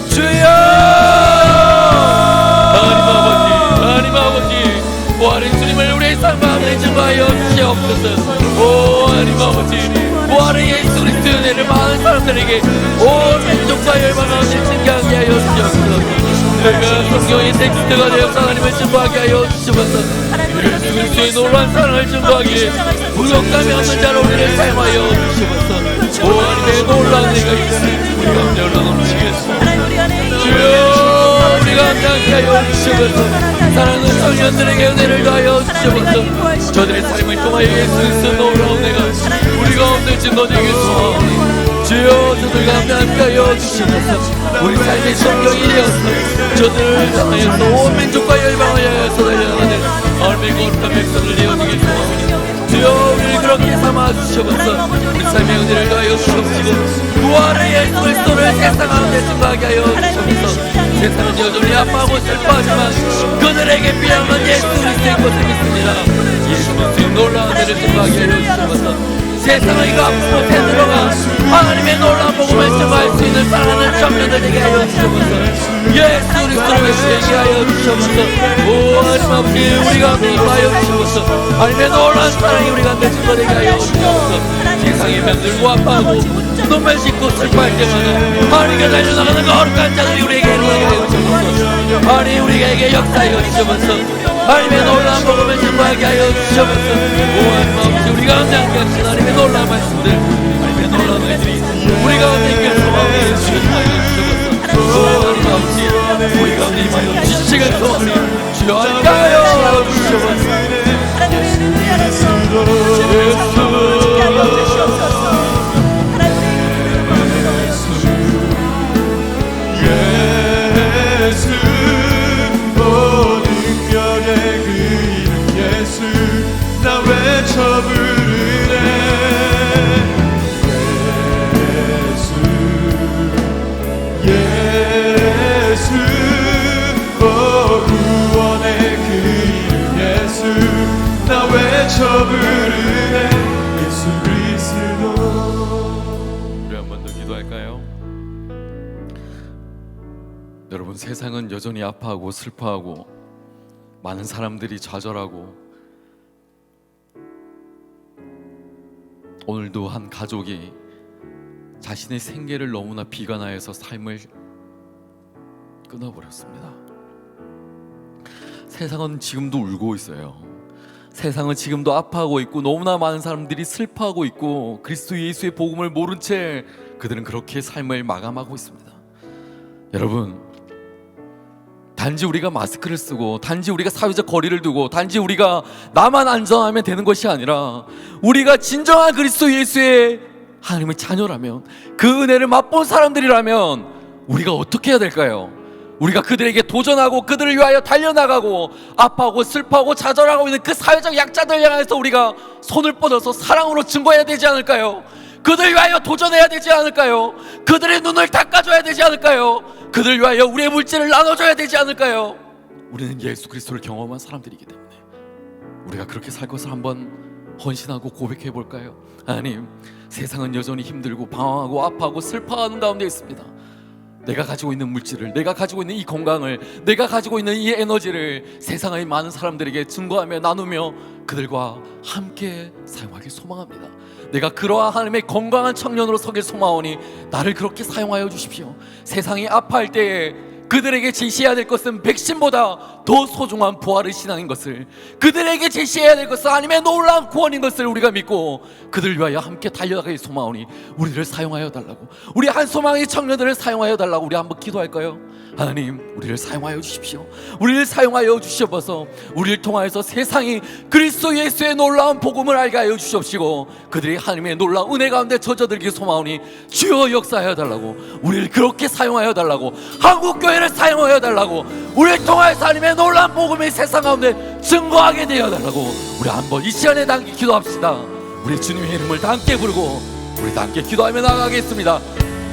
주여! 하나님 아버지, 하나님 아버지, 부활의 주님을 우리의 삶 가운데 증거하여 주시옵소서. 오 하나님 아버지, 부활의 예수 그리스도의 은혜를 많은 사람들에게 온 민족과 열방 가운데 증거하게 하여 주시옵소서. 내가 성경의 텍스트가 되어서 하나님을 증거하게 하여 주시옵소서. 예수 그리스도의 놀라운 사랑을 증거하기에 부족함이 없는 자로 우리를 사용하여 주시옵소서. 오 하나님의 놀라운 은혜가 있으니 우리 가운데 흘러넘치겠습니다. 주여, 우리가 함께 하여 주시옵소서. 사랑하는 청년들에게 은혜를 더하여 주시옵소서. 저들의 삶을 통하여 예수 그리스도의 놀라운 은혜가 우리 가운데 증거되길 소망합니다. 주여, 저들과 함께하여 주시옵소서. 우리 삶의 성경이 되어서 저들을 향하여서 온 민족과 열방을 향하여서 달려나가는 하나님의 거룩한 백성을 되어주길 소망합니다. 주여, 우리를 그렇게 삼아 주시옵소서. 우리 삶의 은혜를 더하여 주시옵시고 부활의 예수 그리스도를 세상 가운데 증거하게 하여 주시옵소서. 세상은 여전히 아파하고 슬퍼하지만 그들에게 필요한 건 예수 그리스도인 것을 믿습니다. 예수 그리스도의 놀라운 은혜를 증거하게 하여 주시옵소서. 세상의 그 아픔 못에 들어가 하나님의 놀라운 복음을 증거할 수 있는 사랑하는 청년들 되게 하여 주시옵소서. 예수 그리스도로 회개하게 하여 주시옵소서. 오 하나님 아버지 우리 가운데 임하여 주시옵소서. 하나님의 놀라운 사랑이 우리 가운데 증거되게 하여 주시옵소서. 세상의 병들고 아파하고 눈물 씻고 슬퍼할 때마다 하나님께 달려나가는 거룩한 자들이 우리에게 일어나게 하여 주시옵소서. 하나님 우리에게 역사하여 주시옵소서. 하나님의 놀라운 복음을 증거하게 하여 주시옵소서. 오 하나님 아버지 우리 가운데 함께 하신 하나님의 놀라운 말씀들, 하나님의 놀라운 애들이 우리 가운데 있게 소망하여 주시옵소서. 오 하나님 아버지 우리 가운데 임하여 지식을 소망하여 주여 하여 주시옵소서. 예수 오 능력의 그 이름 예수 나 외쳐 부르네 예수 오 구원의 그 이름 예수 나 외쳐 부르네 예수 그리스도. 우리 한 번 더 기도할까요? 여러분, 세상은 여전히 아파하고 슬퍼하고 많은 사람들이 좌절하고, 오늘도 한 가족이 자신의 생계를 너무나 비관하여서 삶을 끊어버렸습니다. 세상은 지금도 울고 있어요. 세상은 지금도 아파하고 있고 너무나 많은 사람들이 슬퍼하고 있고 그리스도 예수의 복음을 모른 채 그들은 그렇게 삶을 마감하고 있습니다. 여러분, 단지 우리가 마스크를 쓰고 단지 우리가 사회적 거리를 두고 단지 우리가 나만 안전하면 되는 것이 아니라 우리가 진정한 그리스도 예수의 하나님의 자녀라면, 그 은혜를 맛본 사람들이라면 우리가 어떻게 해야 될까요? 우리가 그들에게 도전하고 그들을 위하여 달려나가고 아파하고 슬퍼하고 좌절하고 있는 그 사회적 약자들 향해서 우리가 손을 뻗어서 사랑으로 증거해야 되지 않을까요? 그들을 위하여 도전해야 되지 않을까요? 그들의 눈을 닦아줘야 되지 않을까요? 그들을 위하여 우리의 물질을 나눠줘야 되지 않을까요? 우리는 예수 그리스도를 경험한 사람들이기 때문에 우리가 그렇게 살 것을 한번 헌신하고 고백해 볼까요? 하나님, 세상은 여전히 힘들고 방황하고 아파하고 슬퍼하는 가운데 있습니다. 내가 가지고 있는 물질을, 내가 가지고 있는 이 건강을, 내가 가지고 있는 이 에너지를 세상의 많은 사람들에게 증거하며 나누며 그들과 함께 사용하길 소망합니다. 내가 그러한 하나님의 건강한 청년으로 서길 소망하오니 나를 그렇게 사용하여 주십시오. 세상이 아파할 때에 그들에게 제시해야 될 것은 백신보다 더 소중한 부활의 신앙인 것을, 그들에게 제시해야 될 것은 하나님의 놀라운 구원인 것을 우리가 믿고 그들을 위하여 함께 달려가길 소망하오니 우리를 사용하여 달라고, 우리 한 소망의 청년들을 사용하여 달라고 우리 한번 기도할까요? 하나님, 우리를 사용하여 주십시오. 우리를 사용하여 주시옵소서. 우리를 통하여서 세상이 그리스도 예수의 놀라운 복음을 알게 하여 주시옵시고 그들이 하나님의 놀라운 은혜 가운데 젖어들기 소망하오니 주여 역사하여 달라고, 우리를 그렇게 사용하여 달라고, 한국교회를 사용하여 달라고, 우리를 통하여서 하나님의 놀라운 복음이 세상 가운데 증거하게 되어 달라고 우리 한번 이 시간에 다 함께 기도합시다. 우리 주님의 이름을 다 함께 부르고 우리 다 함께 기도하며 나아가겠습니다.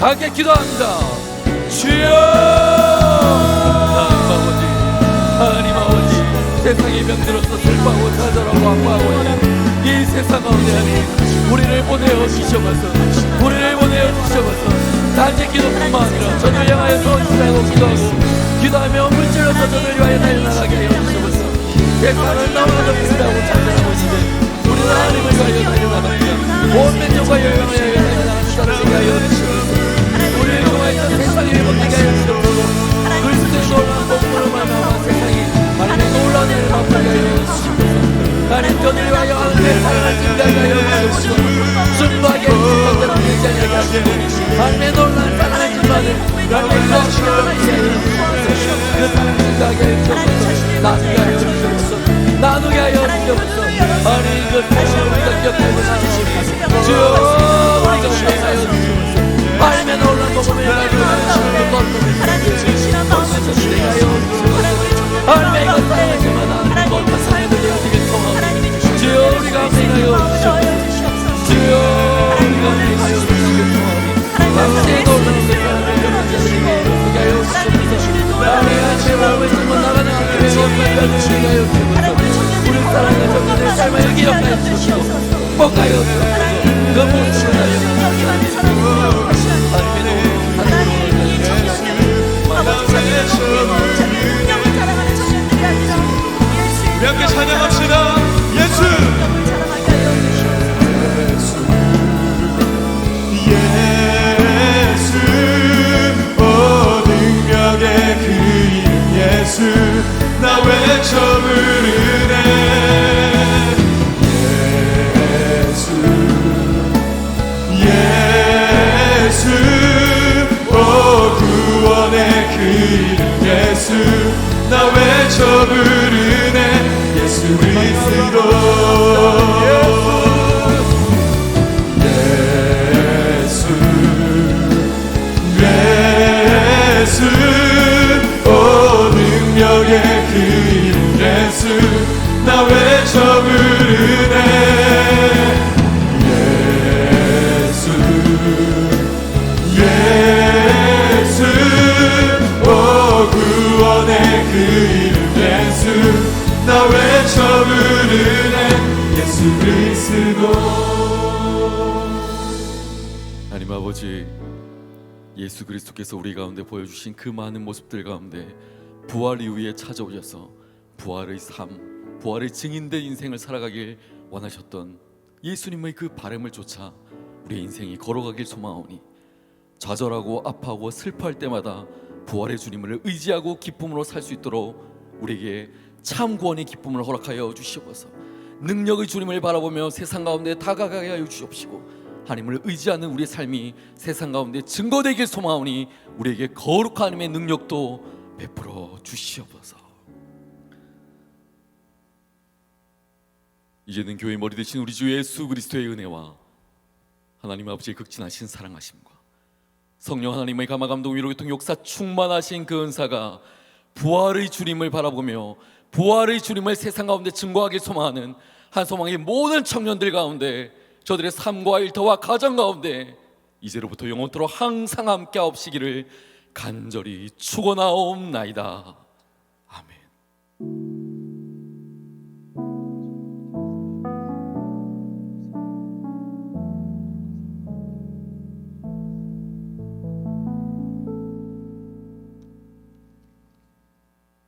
다 함께 기도합니다. 주여, 하나님 아버지, 세상의 병들어서 슬퍼하고 좌절하고 아파하고 있는 이 세상 가운데 하나님, 우리를 보내어 주시옵소서. 우리를 보내어 주시옵소서. 단지 기도뿐만 아니라 저를 향하여 헌신하고 기도하며 물질로서 저를 위하여 달려나가게 하여 주시옵소서. 세상을 너무나도 비싸고 잔잔하고 있는데 우리는 하나님을 위하여 달려나갑니다. 온 민족과 여행을 위하여 달려나가는 사람을 위하여 주시옵소서. 우리를 통하여 세상이 회복되게 하여 주시옵소서. 그리스도의 놀라운 복음으로 말미암아 세상이 하나님의 놀라운 은혜를 맛보게 하여 주시옵소서. 하나님, 저들을 위하여 하나님의 사랑을 증가하게 하여 주시옵소서. 순수하게 주님께서 되지 않게 하시고 하나님의 놀라운 사랑을 증거하는 하나님의 거룩한 하게 하여 주시옵소서. 그 사랑을 증가하게 하여 주시옵소서. 나누게 하여 주시옵소서. 나누게 하여 주시옵소서. 하나님, 그 사랑을 우리가 기억하고 나누시옵소서. 주여, 우리가 운행하여 주시옵소서. 하나님의 놀라운 복음을 가지고 하나님의 이것 사랑을 그만하는 것과 사랑을 되어지길 소망합니다. 주여, 우리가 운행하여 주시옵소서. 주여, 우리가 운행하여 주시길 소망합니다. 당신의 놀라운 그 사랑을 여러분들에게 이루게 하여 주시옵소서. 하나님의 마음을 숨어 나가는 하나님의 것을 주시게 하여 주시옵소서. 우리 사랑을 정말 삶을 기억하여 주시옵소서. 복하여 주시옵소서. 그 모습을 하여 하나님의 예수 나 외쳐 부르네 예수 예수 오 구원의 그 이름 예수 나 외쳐 부르네 예수 그리스도 예수 예수 오 능력의 그 이름 예수 나 외쳐 부르네 예수 예수 오 구원의 그 이름 예수 나 외쳐 부르네 예수 그리스도 하나님 아버지, 예수 그리스도께서 우리 가운데 보여주신 그 많은 모습들 가운데 부활 이후에 찾아오셔서 부활의 삶, 부활의 증인된 인생을 살아가길 원하셨던 예수님의 그 바람을 쫓아 우리의 인생이 걸어가길 소망하오니 좌절하고 아파하고 슬퍼할 때마다 부활의 주님을 의지하고 기쁨으로 살 수 있도록 우리에게 참 구원의 기쁨을 허락하여 주시옵소서. 능력의 주님을 바라보며 세상 가운데 다가가게 하여 주시옵시고 하나님을 의지하는 우리의 삶이 세상 가운데 증거되길 소망하오니 우리에게 거룩한 하나님의 능력도 베풀어 주시옵소서. 이제는 교회 머리 되신 우리 주 예수 그리스도의 은혜와 하나님 아버지의 극진하신 사랑하심과 성령 하나님의 감화 감동 위로 교통 역사 충만하신 그 은사가 부활의 주님을 바라보며 부활의 주님을 세상 가운데 증거하길 소망하는 한 소망의 모든 청년들 가운데 저들의 삶과 일터와 가정 가운데 이제로부터 영원토록 항상 함께 하옵시기를 간절히 축원하옵나이다. 아멘.